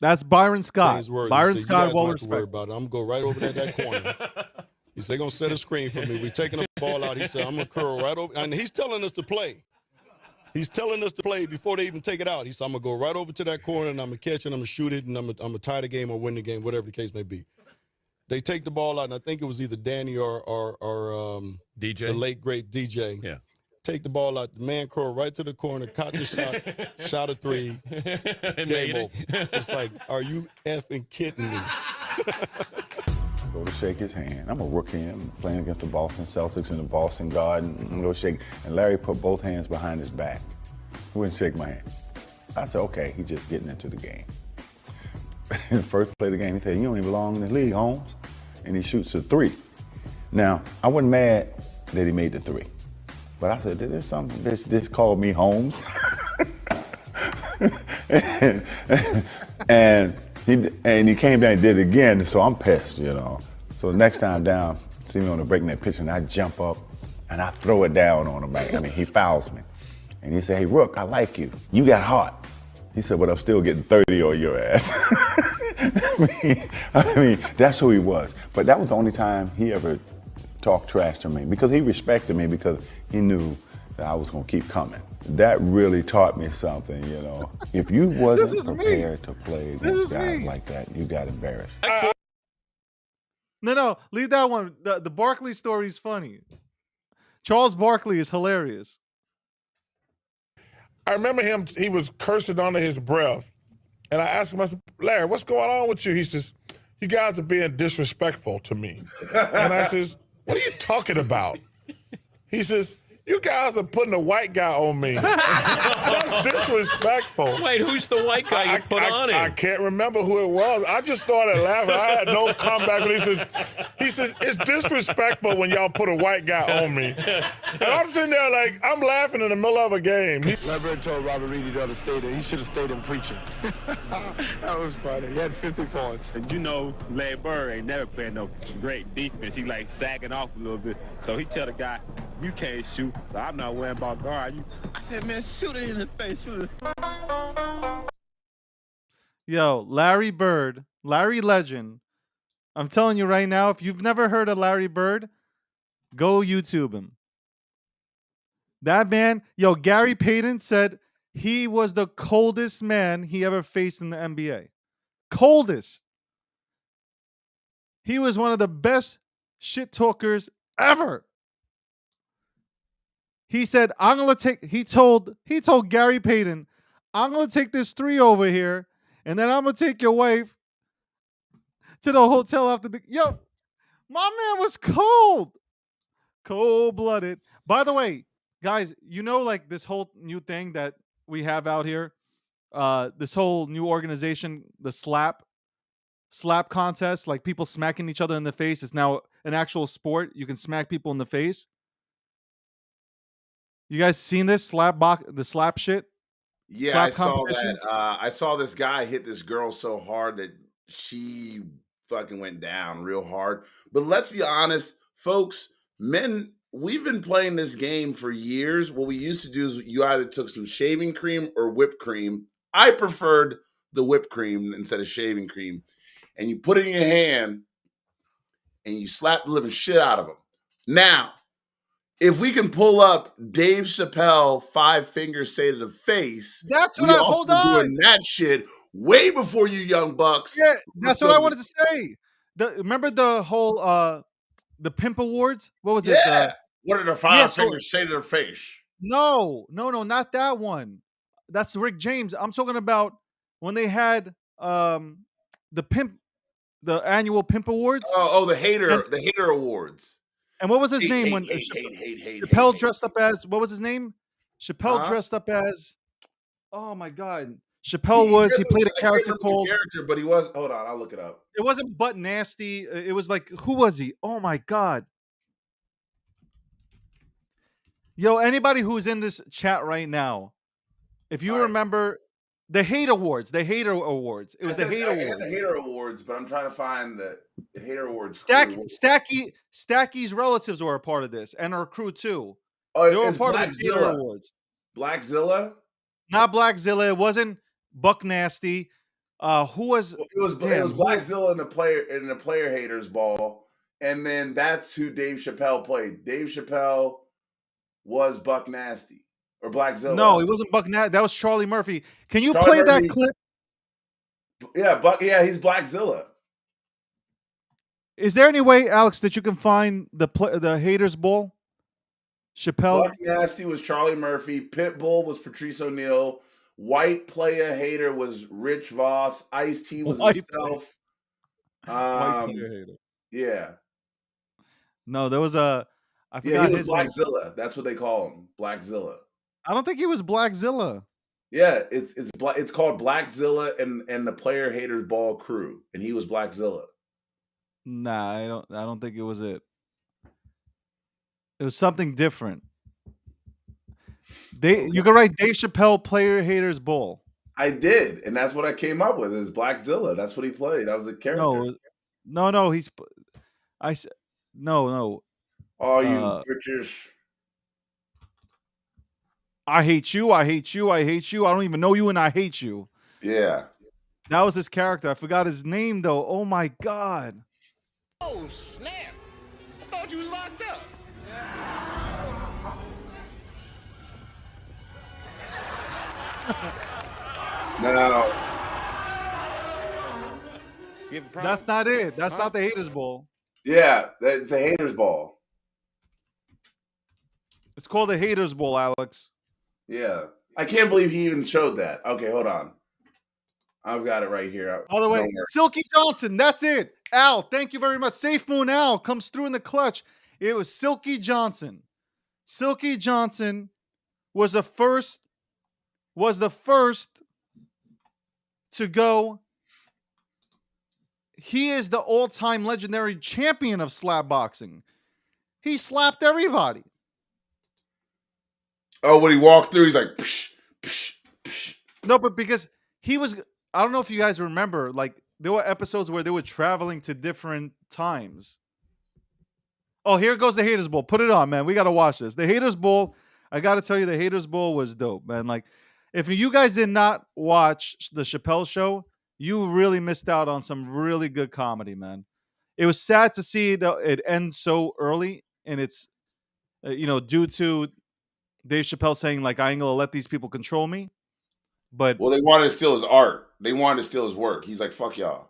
Speaker 1: That's Byron Scott. Byron Scott, well respected.
Speaker 7: About it. I'm going to go right over that corner. He said, they're going to set a screen for me. We're taking the ball out. He said, I'm going to curl right over. And he's telling us to play. He's telling us to play before they even take it out. He said, I'm going to go right over to that corner, and I'm going to catch it, and I'm going to shoot it, and I'm going to tie the game or win the game, whatever the case may be. They take the ball out, and I think it was either Danny or DJ, the late, great DJ.
Speaker 9: Yeah.
Speaker 7: Take the ball out. The man curl right to the corner, caught the shot, shot a three, game over. It's like, are you effing kidding me?
Speaker 6: Go to shake his hand. I'm a rookie. I'm playing against the Boston Celtics in the Boston Garden. And go shake. And Larry put both hands behind his back. He wouldn't shake my hand. I said, okay, he's just getting into the game. In the first play of the game, he said, you don't even belong in the league, Holmes. And he shoots a three. Now, I wasn't mad that he made the three. But I said, there's something, this called me Holmes. and he came down and did it again, so I'm pissed, you know. So the next time down, see me on the breakneck pitch, and I jump up and I throw it down on him. I mean, he fouls me. And he said, hey, Rook, I like you. You got hot. He said, but I'm still getting 30 on your ass. I mean, that's who he was. But that was the only time he ever talked trash to me, because he respected me, because he knew that I was going to keep coming. That really taught me something, you know. If you wasn't prepared to play against guys like that, you got embarrassed.
Speaker 1: No, leave that one. The Barkley story is funny. Charles Barkley is hilarious.
Speaker 10: I remember him, he was cursing under his breath. And I asked him, I said, Larry, what's going on with you? He says, you guys are being disrespectful to me. And I says, what are you talking about? He says, you guys are putting a white guy on me. That's disrespectful.
Speaker 9: Wait, who's the white guy you put on him?
Speaker 10: I can't remember who it was. I just started laughing. I had no comeback. When he says, it's disrespectful when y'all put a white guy on me. And I'm sitting there like, I'm laughing in the middle of a game.
Speaker 8: Levert told Robert Reed he ought to stay there. He should have stayed in preaching. That was funny. He had 50 points.
Speaker 11: And you know, Larry Bird ain't never playing no great defense. He like sagging off a little bit. So he tell the guy, you can't shoot. So I'm not worrying about guard you. I said, man, shoot it in the face. Shoot it.
Speaker 1: Yo, Larry Bird, Larry Legend. I'm telling you right now, if you've never heard of Larry Bird, go YouTube him. That man, yo, Gary Payton said he was the coldest man he ever faced in the NBA. Coldest. He was one of the best shit talkers ever. He said, I'm gonna take, he told Gary Payton, I'm gonna take this three over here, and then I'm gonna take your wife to the hotel after the, yo, my man was cold. Cold-blooded. By the way, guys, you know, like this whole new thing that we have out here, this whole new organization, the slap contest, like people smacking each other in the face, is now an actual sport. You can smack people in the face. You guys seen this the slap shit?
Speaker 2: Yeah,
Speaker 1: Slap
Speaker 2: I saw that.
Speaker 1: competitions?
Speaker 2: I saw this guy hit this girl so hard that she fucking went down real hard. But let's be honest, folks, men, we've been playing this game for years. What we used to do is you either took some shaving cream or whipped cream. I preferred the whipped cream instead of shaving cream. And you put it in your hand and you slap the living shit out of them. Now, if we can pull up Dave Chappelle 5 fingers say to the face,
Speaker 1: that's what
Speaker 2: we
Speaker 1: I
Speaker 2: also
Speaker 1: hold on.
Speaker 2: doing that shit way before you young bucks.
Speaker 1: Yeah, that's what I wanted to say. Remember the whole the Pimp Awards? What was it?
Speaker 2: Yeah. What are the 5 fingers say to their face?
Speaker 1: No, not that one. That's Rick James. I'm talking about when they had the annual Pimp Awards.
Speaker 2: Oh, the hater awards.
Speaker 1: And what was his name when Chappelle dressed up as, what was his name? Chappelle dressed up as, oh my God. Chappelle he played a character called,
Speaker 2: but he was, hold on, I'll look it up.
Speaker 1: It wasn't Butt Nasty. It was like, who was he? Oh my God. Yo, anybody who's in this chat right now, if you remember the Hate Awards, the Hater Awards. It was the Hate Awards.
Speaker 2: The Hater Awards, but I'm trying to find the Hater Awards.
Speaker 1: Stacky's relatives were a part of this, and our crew too.
Speaker 2: Oh,
Speaker 1: they were a part of the Hater Awards.
Speaker 2: Blackzilla?
Speaker 1: Not Blackzilla. It wasn't Buck Nasty. Who was?
Speaker 2: It was Blackzilla in the player haters ball, and then that's who Dave Chappelle played. Dave Chappelle was Buck Nasty or Blackzilla.
Speaker 1: No, it wasn't Buck Nasty. That was Charlie Murphy. Can you play that clip?
Speaker 2: Yeah, he's Blackzilla.
Speaker 1: Is there any way, Alex, that you can find the haters ball? Chappelle.
Speaker 2: Buck Nasty was Charlie Murphy. Pitbull was Patrice O'Neal. White Player Hater was Rich Voss. Ice-T was himself.
Speaker 1: White Player Hater.
Speaker 2: Yeah.
Speaker 1: No, there was I forgot
Speaker 2: he was
Speaker 1: his
Speaker 2: Blackzilla.
Speaker 1: name.
Speaker 2: That's what they call him, Blackzilla.
Speaker 1: I don't think he was Blackzilla.
Speaker 2: Yeah, it's called Blackzilla and the Player Haters Ball crew, and he was Blackzilla.
Speaker 1: Nah, I don't think it was it. It was something different. You can write Dave Chappelle Player Haters Ball.
Speaker 2: I did, and that's what I came up with. Is Blackzilla? That's what he played. That was a character.
Speaker 1: No. No.
Speaker 2: Oh, you British.
Speaker 1: I hate you. I hate you. I hate you. I don't even know you, and I hate you.
Speaker 2: Yeah.
Speaker 1: That was his character. I forgot his name though. Oh my God.
Speaker 8: Oh snap! I thought you was locked up.
Speaker 2: No.
Speaker 1: That's not it. That's not the Haters Ball.
Speaker 2: Yeah, it's the Haters Ball.
Speaker 1: It's called the Haters Ball, Alex.
Speaker 2: Yeah. I can't believe he even showed that. Okay, hold on. I've got it right here.
Speaker 1: By the way, Silky Johnson, that's it. Al, thank you very much. Safe Moon Al comes through in the clutch. It was Silky Johnson. Silky Johnson was the first to go. He is the all-time legendary champion of slap boxing. He slapped everybody.
Speaker 2: Oh, when he walked through, he's like, psh, psh, psh.
Speaker 1: No, but because he was, I don't know if you guys remember, like there were episodes where they were traveling to different times. Oh, here goes the Haters Bowl. Put it on, man. We got to watch this. The Haters Bowl, I got to tell you, the Haters Bowl was dope, man. Like, if you guys did not watch the Chappelle Show, you really missed out on some really good comedy, man. It was sad to see it end so early, and it's, due to Dave Chappelle saying, like, I ain't going to let these people control me. But
Speaker 2: well, they wanted to steal his art. They wanted to steal his work. He's like, fuck y'all.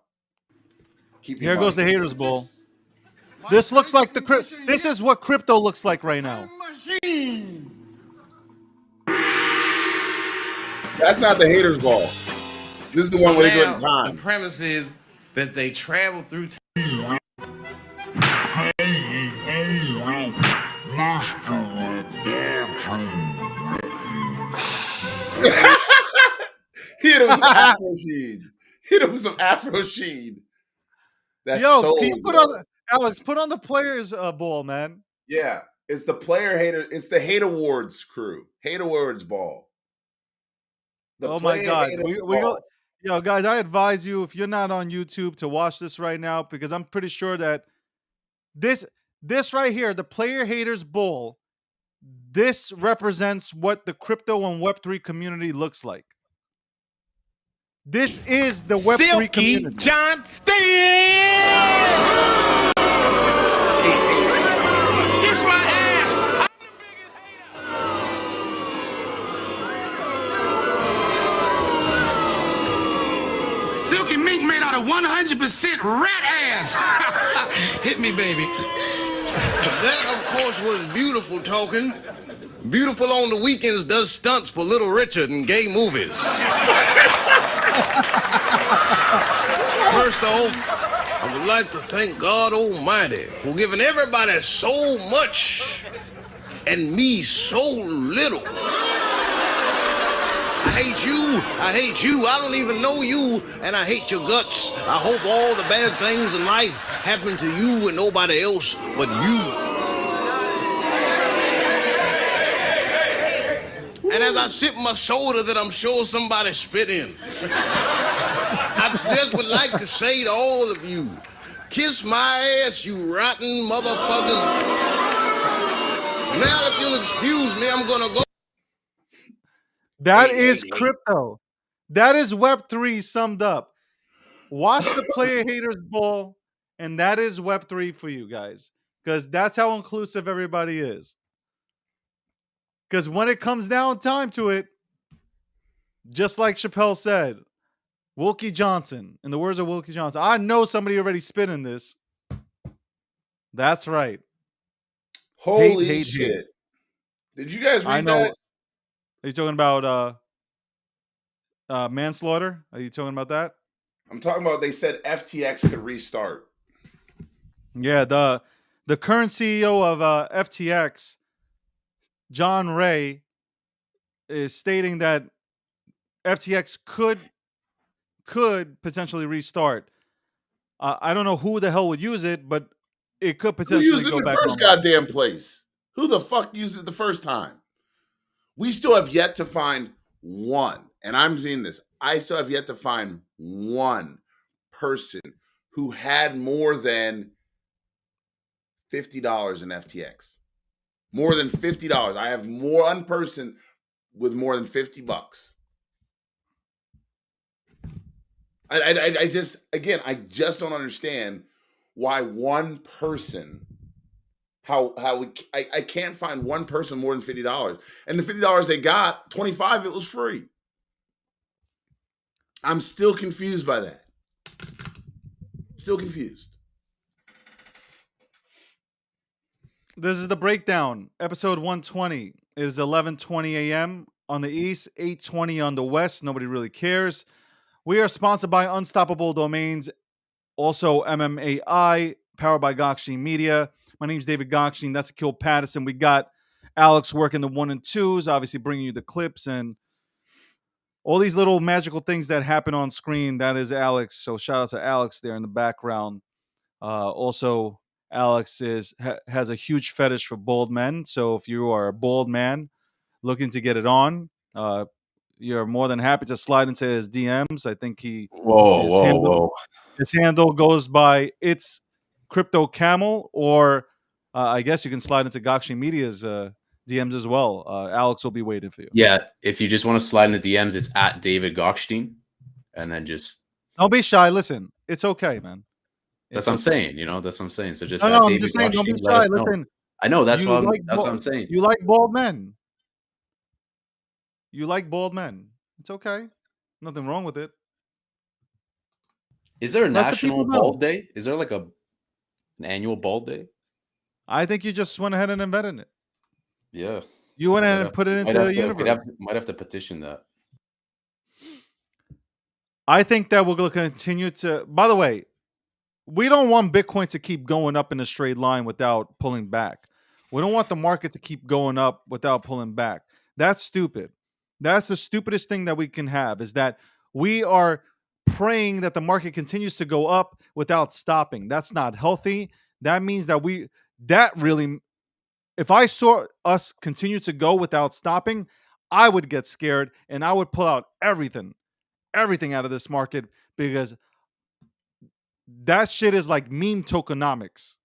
Speaker 1: Here goes the Haters Bowl. This looks like this is what crypto looks like right now.
Speaker 2: That's not the Haters Ball. This is the one where they do it in time.
Speaker 8: The premise is that they travel through time.
Speaker 2: Hit him with some Afro Sheen. Hit him with some Afro Sheen. That's
Speaker 1: Yo,
Speaker 2: so
Speaker 1: can you put on Alex, put on the players ball, man.
Speaker 2: Yeah, it's the player hater. It's the hate awards crew. Hate awards ball. The
Speaker 1: Oh my
Speaker 2: player
Speaker 1: God,
Speaker 2: haters
Speaker 1: we go.
Speaker 2: ball.
Speaker 1: Yo, guys, I advise you if you're not on YouTube to watch this right now because I'm pretty sure that this right here, the player haters bowl, this represents what the crypto and Web3 community looks like. This is the Web3 community.
Speaker 8: Johnston! Kiss my ass! Silky mink made out of 100% rat ass! Hit me, baby. That, of course, was beautiful talking. Beautiful on the weekends does stunts for Little Richard in gay movies. First off, I would like to thank God Almighty for giving everybody so much and me so little. I hate you. I hate you. I don't even know you, and I hate your guts. I hope all the bad things in life happen to you and nobody else but you. And as I sip my soda that I'm sure somebody spit in, I just would like to say to all of you, kiss my ass, you rotten motherfuckers. Now, if you'll excuse me, I'm gonna go.
Speaker 1: That is crypto. That is Web3 summed up. Watch the player haters ball, and that is Web3 for you guys. Because that's how inclusive everybody is. Because when it comes down time to it, just like Chappelle said, Wilkie Johnson, in the words of Wilkie Johnson, I know somebody already spit in this. That's right.
Speaker 2: Holy shit.
Speaker 1: Hate.
Speaker 2: Did you guys read
Speaker 1: I know.
Speaker 2: that?
Speaker 1: Are you talking about manslaughter? Are you talking about that?
Speaker 2: I'm talking about they said FTX could restart.
Speaker 1: Yeah, the current CEO of FTX, John Ray, is stating that FTX could potentially restart. I don't know who the hell would use it, but it could
Speaker 2: Who
Speaker 1: potentially
Speaker 2: used it
Speaker 1: go
Speaker 2: in the
Speaker 1: back
Speaker 2: first
Speaker 1: online.
Speaker 2: goddamn place? Who the fuck used it the first time? We still have yet to find one, and I'm seeing this. I still have yet to find one person who had more than $50 in FTX. More than $50. I have one person with more than $50. I just, again, I just don't understand why one person, I can't find one person more than $50. And the $50 they got, 25, it was free. I'm still confused by that. Still confused.
Speaker 1: This is the breakdown. Episode 120. It is 11:20 a.m. on the east, 8:20 on the west. Nobody really cares. We are sponsored by Unstoppable Domains, also MMAI, powered by Gokhshtein Media. My name's David Gokhshtein. That's Akil Patterson. We got Alex working the 1 and 2s, obviously bringing you the clips and all these little magical things that happen on screen. That is Alex. So shout out to Alex there in the background. Also, Alex has a huge fetish for bald men. So if you are a bald man looking to get it on, you're more than happy to slide into his DMs. I think
Speaker 3: Whoa.
Speaker 1: his handle goes by It's Crypto Camel, or I guess you can slide into Gokhshtein Media's DMs as well. Alex will be waiting for you.
Speaker 3: Yeah, if you just want to slide in the DMs, it's at David Gokhshtein, and then just
Speaker 1: don't be shy. Listen, it's okay, man.
Speaker 3: That's what I'm saying. That's what I'm saying. So just
Speaker 1: no,
Speaker 3: at
Speaker 1: I'm
Speaker 3: David
Speaker 1: just saying, don't be
Speaker 3: Gokhshtein, let
Speaker 1: shy.
Speaker 3: us know.
Speaker 1: Listen,
Speaker 3: I know that's what I'm saying.
Speaker 1: You like bald men. You like bald men. It's okay. Nothing wrong with it.
Speaker 3: Is there a
Speaker 1: Let the
Speaker 3: national
Speaker 1: people know.
Speaker 3: bald day? Is there like an annual bald day?
Speaker 1: I think you just went ahead and invented it.
Speaker 3: Yeah.
Speaker 1: You went ahead and put it into the universe.
Speaker 3: Might have to petition that.
Speaker 1: I think that we're going to continue to. By the way, we don't want Bitcoin to keep going up in a straight line without pulling back. We don't want the market to keep going up without pulling back. That's stupid. That's the stupidest thing that we can have, is that we are praying that the market continues to go up without stopping. That's not healthy. that means that really, if I saw us continue to go without stopping, I would get scared and I would pull out everything out of this market, because that shit is like meme tokenomics.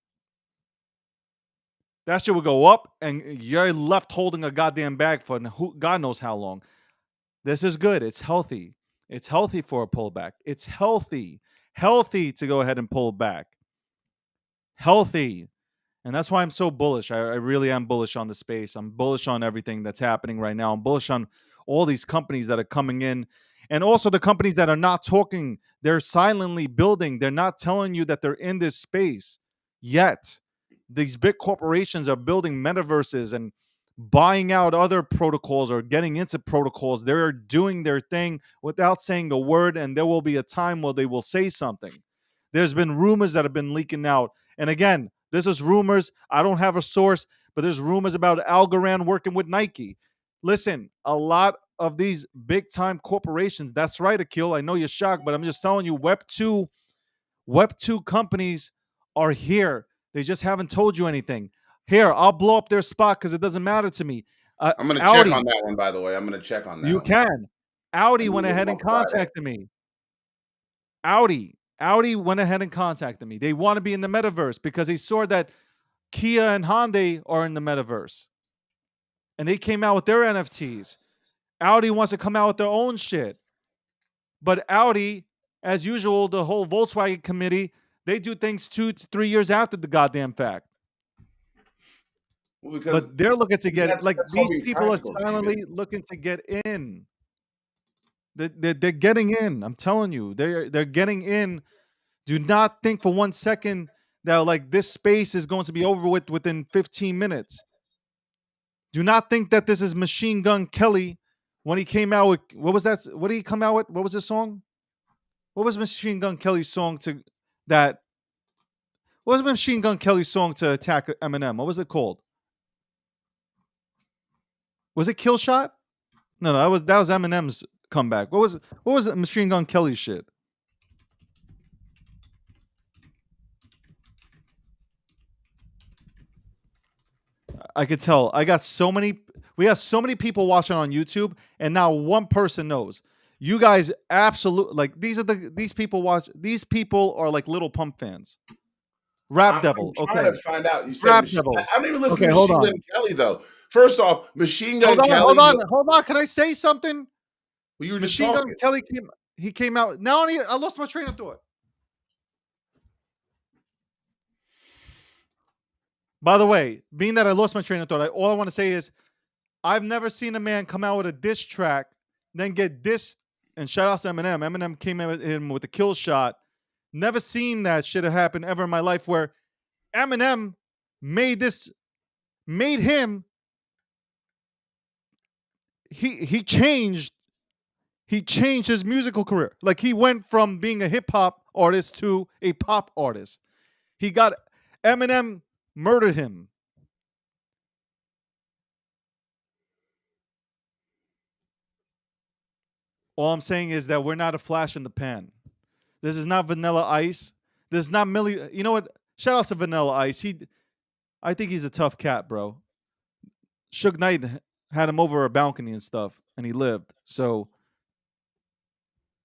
Speaker 1: That shit would go up and you're left holding a goddamn bag for God knows how long. This is good. It's healthy. It's healthy for a pullback. It's healthy. Healthy to go ahead and pull back. Healthy. And that's why I'm so bullish. I really am bullish on the space. I'm bullish on everything that's happening right now. I'm bullish on all these companies that are coming in. And also the companies that are not talking. They're silently building. They're not telling you that they're in this space yet. These big corporations are building metaverses and buying out other protocols or getting into protocols. They're doing their thing without saying a word, and there will be a time where they will say something. There's been rumors that have been leaking out. And again, this is rumors. I don't have a source, but there's rumors about Algorand working with Nike. Listen, a lot of these big time corporations, that's right, Akil. I know you're shocked, but I'm just telling you, Web2 companies are here. They just haven't told you anything. Here, I'll blow up their spot because it doesn't matter to me.
Speaker 2: I'm going to
Speaker 1: Audi,
Speaker 2: check on that one, by the way. I'm going to check on that
Speaker 1: you
Speaker 2: one.
Speaker 1: can. Audi
Speaker 2: I'm
Speaker 1: went
Speaker 2: gonna
Speaker 1: ahead
Speaker 2: look
Speaker 1: and
Speaker 2: them up Friday.
Speaker 1: contacted me. Audi went ahead and contacted me. They want to be in the metaverse because they saw that Kia and Hyundai are in the metaverse. And they came out with their NFTs. Audi wants to come out with their own shit. But Audi, as usual, the whole Volkswagen committee, they do things 2 to 3 years after the goddamn fact.
Speaker 2: Well, because
Speaker 1: But they're looking to get it. Like,
Speaker 2: that's
Speaker 1: these
Speaker 2: called being
Speaker 1: people are
Speaker 2: practical,
Speaker 1: silently
Speaker 2: David.
Speaker 1: looking to get in. They're getting in. I'm telling you, they're getting in. Do not think for 1 second that like this space is going to be over with within 15 minutes. Do not think that this is Machine Gun Kelly when he came out with what was that? What did he come out with? What was the song? What was Machine Gun Kelly's song to that? What was Machine Gun Kelly's song to attack Eminem? What was it called? Was it Kill Shot? No, that was Eminem's comeback. What was it, Machine Gun Kelly's shit? I could tell. We got so many people watching on YouTube, and now one person knows. You guys absolutely like these people are like Little Pump fans. Rap Devil.
Speaker 2: I'm trying
Speaker 1: Okay.
Speaker 2: to find out. You said
Speaker 1: Rap
Speaker 2: Machine.
Speaker 1: Devil.
Speaker 2: I don't even listen
Speaker 1: Okay,
Speaker 2: to
Speaker 1: hold
Speaker 2: Machine
Speaker 1: on.
Speaker 2: Gun Kelly though. First off, Machine Gun Kelly.
Speaker 1: Hold on. Can I say something?
Speaker 2: Well, you were just
Speaker 1: Machine Gun
Speaker 2: talking.
Speaker 1: Kelly came out. Now I lost my train of thought. By the way, being that I lost my train of thought, all I want to say is I've never seen a man come out with a diss track, then get dissed, and shout out to Eminem. Eminem came in with him with a kill shot. Never seen that shit happen ever in my life where Eminem made him, he changed his musical career. Like he went from being a hip hop artist to a pop artist. Eminem murdered him. All I'm saying is that we're not a flash in the pan. This is not Vanilla Ice. This is not Millie. You know what? Shout out to Vanilla Ice. I think he's a tough cat, bro. Suge Knight had him over a balcony and stuff, and he lived. So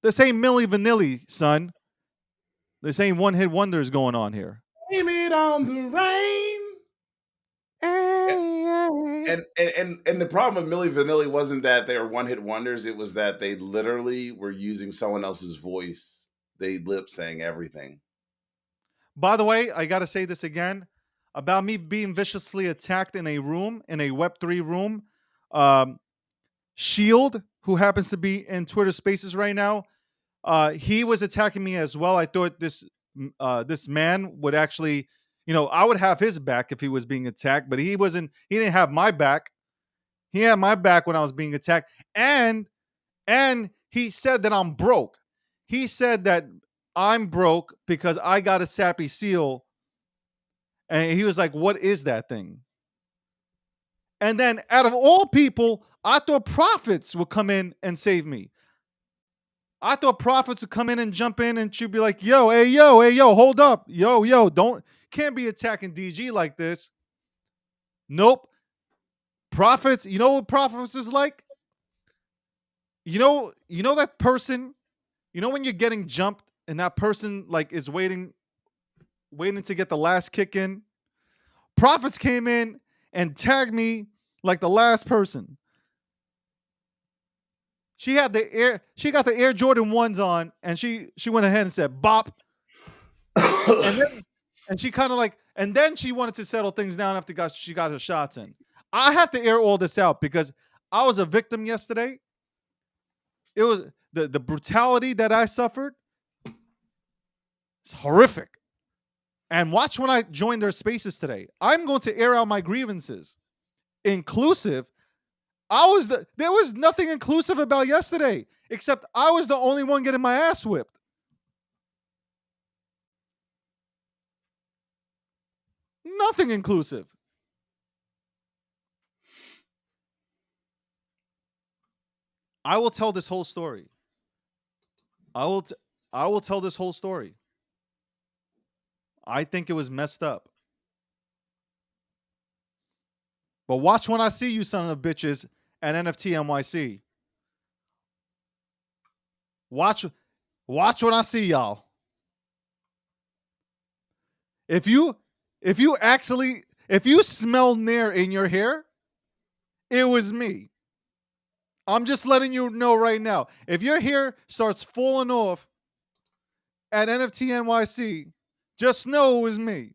Speaker 1: this ain't Millie Vanilli, son. This ain't one hit wonders going on here.
Speaker 2: Blame it on the rain. And the problem with Milli Vanilli wasn't that they were one hit wonders. It was that they literally were using someone else's voice. They lip sang everything.
Speaker 1: By the way, I gotta say this again about me being viciously attacked in a room, in a Web3 room. Shield, who happens to be in Twitter Spaces right now, he was attacking me as well. I thought this man would actually, I would have his back if he was being attacked, but he wasn't. He didn't have my back. He had my back when I was being attacked, and he said that I'm broke. He said that I'm broke because I got a sappy seal, and he was like, "What is that thing?" And then, out of all people, I thought prophets would come in and save me. I thought prophets would come in and jump in and she'd be like, yo, hey, yo, hold up. Yo, can't be attacking DG like this. Nope. Prophets, you know what prophets is like? You know that person, when you're getting jumped and that person like is waiting to get the last kick in? Prophets came in and tagged me like the last person. She got the Air Jordan 1s on, and she went ahead and said bop. and she kind of like, and then she wanted to settle things down after she got her shots in. I have to air all this out because I was a victim yesterday. It was the brutality that I suffered. It's horrific. And watch when I join their spaces today. I'm going to air out my grievances. Inclusive. There was nothing inclusive about yesterday, except I was the only one getting my ass whipped. Nothing inclusive. I will tell this whole story. I will tell this whole story. I think it was messed up. But watch when I see you son of bitches at NFT NYC. Watch when I see y'all. If you smell Nair in your hair, it was me. I'm just letting you know right now. If your hair starts falling off at NFT NYC, just know it was me.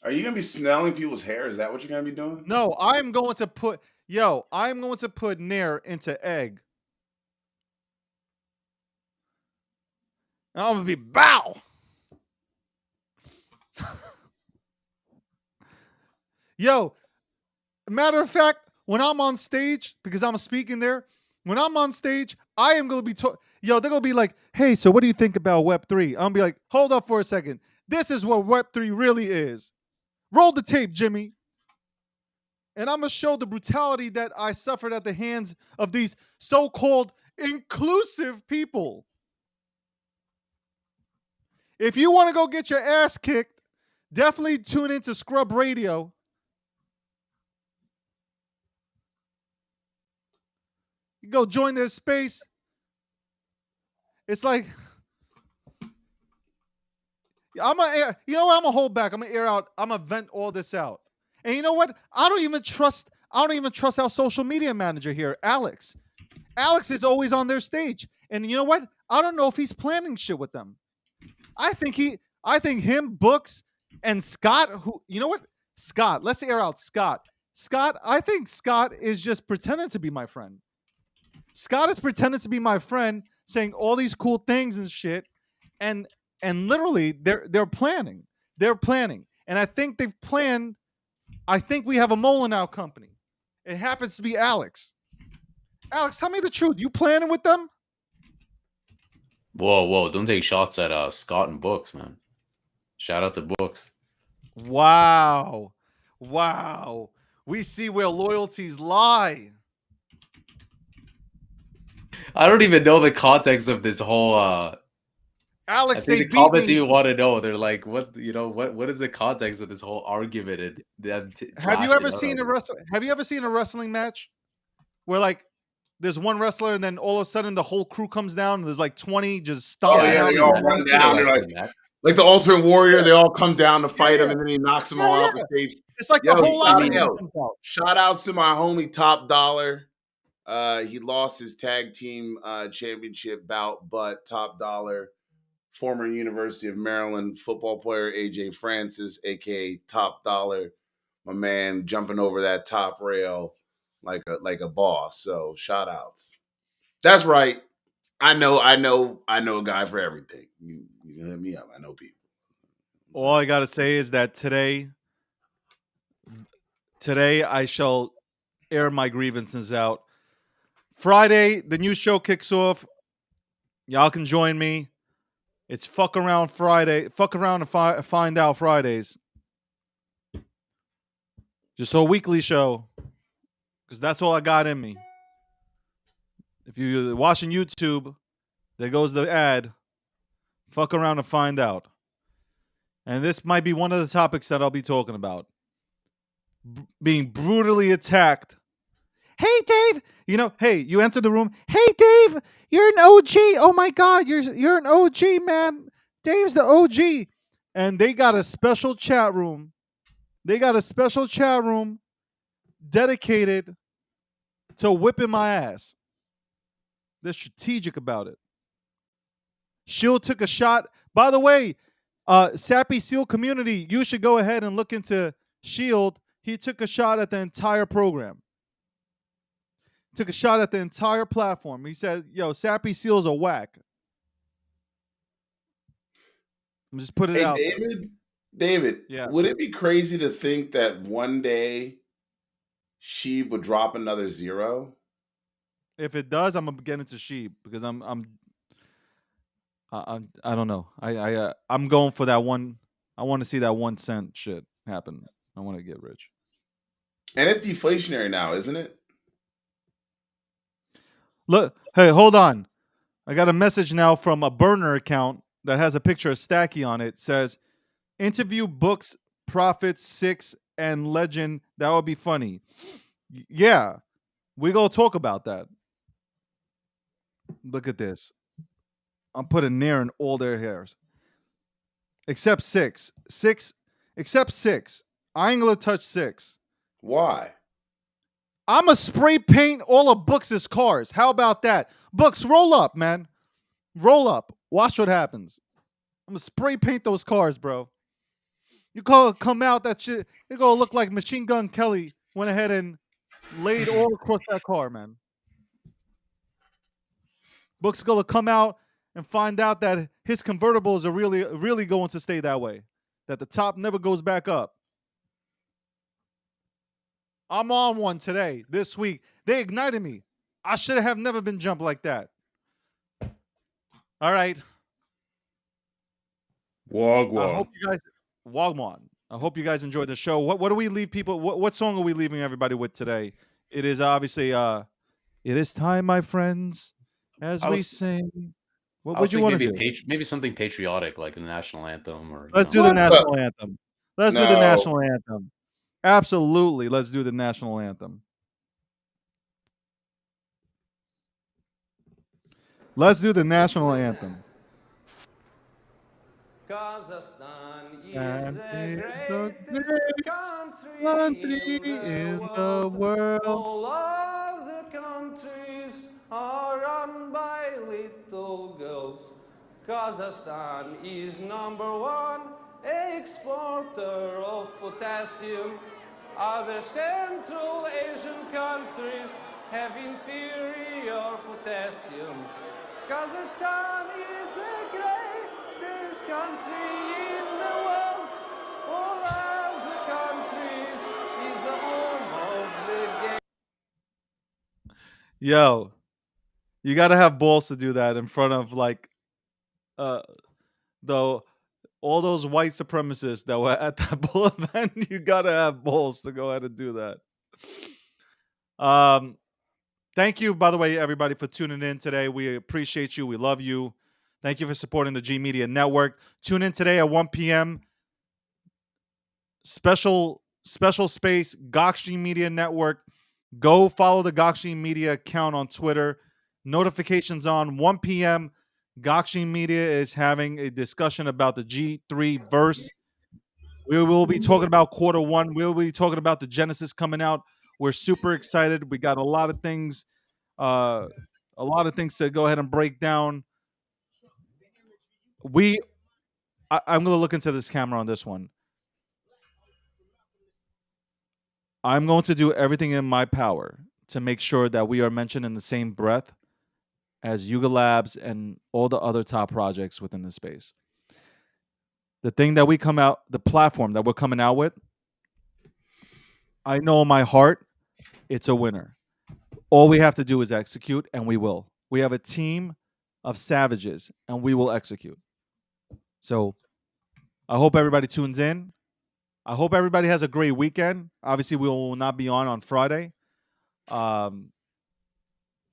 Speaker 2: Are you gonna be smelling people's hair? Is that what you're gonna be doing?
Speaker 1: No, I'm going to put Nair into egg. And I'm gonna be bow. Yo, matter of fact, when I'm on stage, because I'm speaking there, when I'm on stage, I am going to be they're going to be like, hey, so what do you think about Web3? I'm going to be like, hold up for a second. This is what Web3 really is. Roll the tape, Jimmy. And I'm going to show the brutality that I suffered at the hands of these so-called inclusive people. If you want to go get your ass kicked, definitely tune into Scrub Radio. You go join their space. It's like, I'm gonna hold back. I'm gonna air out. I'm gonna vent all this out. And you know what? I don't even trust our social media manager here, Alex. Alex is always on their stage. And you know what? I don't know if he's planning shit with them. I think him, Books, and Scott, you know what? Scott, let's air out Scott. Scott, I think Scott is just pretending to be my friend. Scott is pretending to be my friend, saying all these cool things and shit, and literally they're planning. They're planning, and I think they've planned. I think we have a mole in our company. It happens to be Alex. Alex, tell me the truth. You planning with them?
Speaker 3: Whoa! Don't take shots at Scott and Books, man. Shout out to Books.
Speaker 1: Wow. We see where loyalties lie.
Speaker 3: I don't even know the context of this whole.
Speaker 1: Alex,
Speaker 3: I think the comments you want to know. They're like, what is the context of this whole argument? And
Speaker 1: have you ever seen a wrestling match where like there's one wrestler and then all of a sudden the whole crew comes down and there's like 20 just stomping
Speaker 2: yeah,
Speaker 1: out?
Speaker 2: they all run down. They're like the Ultimate Warrior. They all come down to fight him, and then he knocks them all out the stage.
Speaker 1: It's like the whole lot.
Speaker 2: Shout outs to my homie Top Dollar. He lost his tag team championship bout, but Top Dollar, former University of Maryland football player AJ Francis, aka Top Dollar, my man, jumping over that top rail like a boss. So shout outs. That's right. I know a guy for everything. You hit me up. I know people.
Speaker 1: All I gotta say is that today I shall air my grievances out. Friday, the new show kicks off. Y'all can join me. It's Fuck Around Friday. Fuck Around and Find Out Fridays. Just a weekly show. Because that's all I got in me. If you're watching YouTube, there goes the ad. Fuck around and find out. And this might be one of the topics that I'll be talking about. Being brutally attacked. Hey, Dave. Hey, you enter the room. Hey, Dave, you're an OG. Oh my God, you're an OG, man. Dave's the OG. And they got a special chat room. Dedicated to whipping my ass. They're strategic about it. Shield took a shot. By the way, Sappy Seal community, you should go ahead and look into Shield. He took a shot at the entire program. Took a shot at the entire platform. He said, yo, Sappy Seal's a whack. I'm just putting it out there.
Speaker 2: David,
Speaker 1: Yeah.
Speaker 2: would it be crazy to think that one day Sheeb would drop another 0?
Speaker 1: If it does, I'm gonna get into Sheep because I don't know. I'm going for that one. I want to see that 1 cent shit happen. I want to get rich.
Speaker 2: And it's deflationary now, isn't it?
Speaker 1: Look, hey, hold on. I got a message now from a burner account that has a picture of Stacky on it. It says, interview Books, Profits, 6, and Legend. That would be funny. Yeah, we gonna talk about that. Look at this. I'm putting Nair in all their hairs. Except 6. Except 6. I ain't gonna touch 6.
Speaker 2: Why?
Speaker 1: I'm a spray paint all of Books' cars. How about that? Books, roll up, man. Roll up. Watch what happens. I'm gonna spray paint those cars, bro. You come out, that shit, it's gonna look like Machine Gun Kelly went ahead and laid all across that car, man. Book's gonna come out and find out that his convertibles are really going to stay that way. That the top never goes back up. I'm on one today, this week. They ignited me. I should have never been jumped like that. All right.
Speaker 2: Wagwan.
Speaker 1: I hope you guys Wagwan. I hope you guys enjoyed the show. What do we leave people? What song are we leaving everybody with today? It is obviously it is time, my friends, as we sing. What would you want to do?
Speaker 3: Maybe something patriotic like the national anthem, or
Speaker 1: Let's do the national anthem. Let's do the national anthem. Absolutely, let's do the national anthem. Let's do the national anthem.
Speaker 12: Kazakhstan is
Speaker 1: And
Speaker 12: the
Speaker 1: it's the
Speaker 12: greatest
Speaker 1: country in the world.
Speaker 12: All other countries are run by little girls. Kazakhstan is #1 exporter of potassium. Other Central Asian countries have inferior potassium. Kazakhstan is the greatest country in the world. All other countries is the home of the game.
Speaker 1: Yo, you gotta have balls to do that in front of like all those white supremacists that were at that bull event. You gotta have balls to go ahead and do that. Thank you, by the way, everybody, for tuning in today. We appreciate you. We love you. Thank you for supporting the G Media Network. Tune in today at 1 p.m. Special space, Gokhshtein Media Network. Go follow the Gokhshtein Media account on Twitter. Notifications on 1 p.m. Gokhshtein Media is having a discussion about the G3 verse. We will be talking about Q1. We'll be talking about the Genesis coming out. We're super excited. We got a lot of things to go ahead and break down. I'm going to look into this camera on this one. I'm going to do everything in my power to make sure that we are mentioned in the same breath as Yuga Labs and all the other top projects within the space. The platform that we're coming out with, I know in my heart, it's a winner. All we have to do is execute, and we will. We have a team of savages, and we will execute. So I hope everybody tunes in. I hope everybody has a great weekend. Obviously, we will not be on Friday.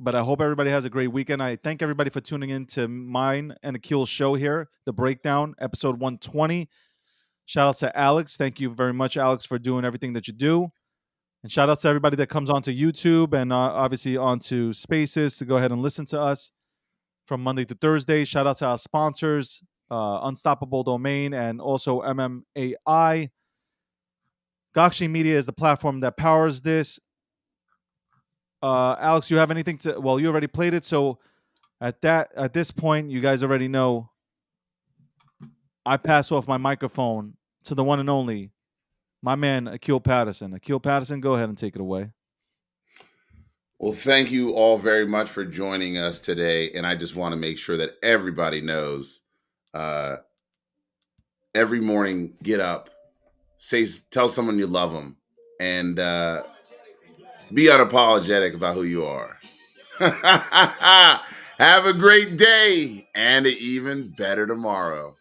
Speaker 1: But I hope everybody has a great weekend. I thank everybody for tuning in to mine and Akil's show here, The Breakdown, episode 120. Shout out to Alex. Thank you very much, Alex, for doing everything that you do. And shout out to everybody that comes onto YouTube and obviously onto Spaces to go ahead and listen to us from Monday to Thursday. Shout out to our sponsors, Unstoppable Domain and also MMAI. Gokhshtein Media is the platform that powers this. Alex, you have anything to? Well, you already played it, so at this point, you guys already know. I pass off my microphone to the one and only, my man Akil Patterson. Akil Patterson, go ahead and take it away.
Speaker 2: Well, thank you all very much for joining us today, and I just want to make sure that everybody knows. Every morning, get up, tell someone you love them, and be unapologetic about who you are. Have a great day and an even better tomorrow.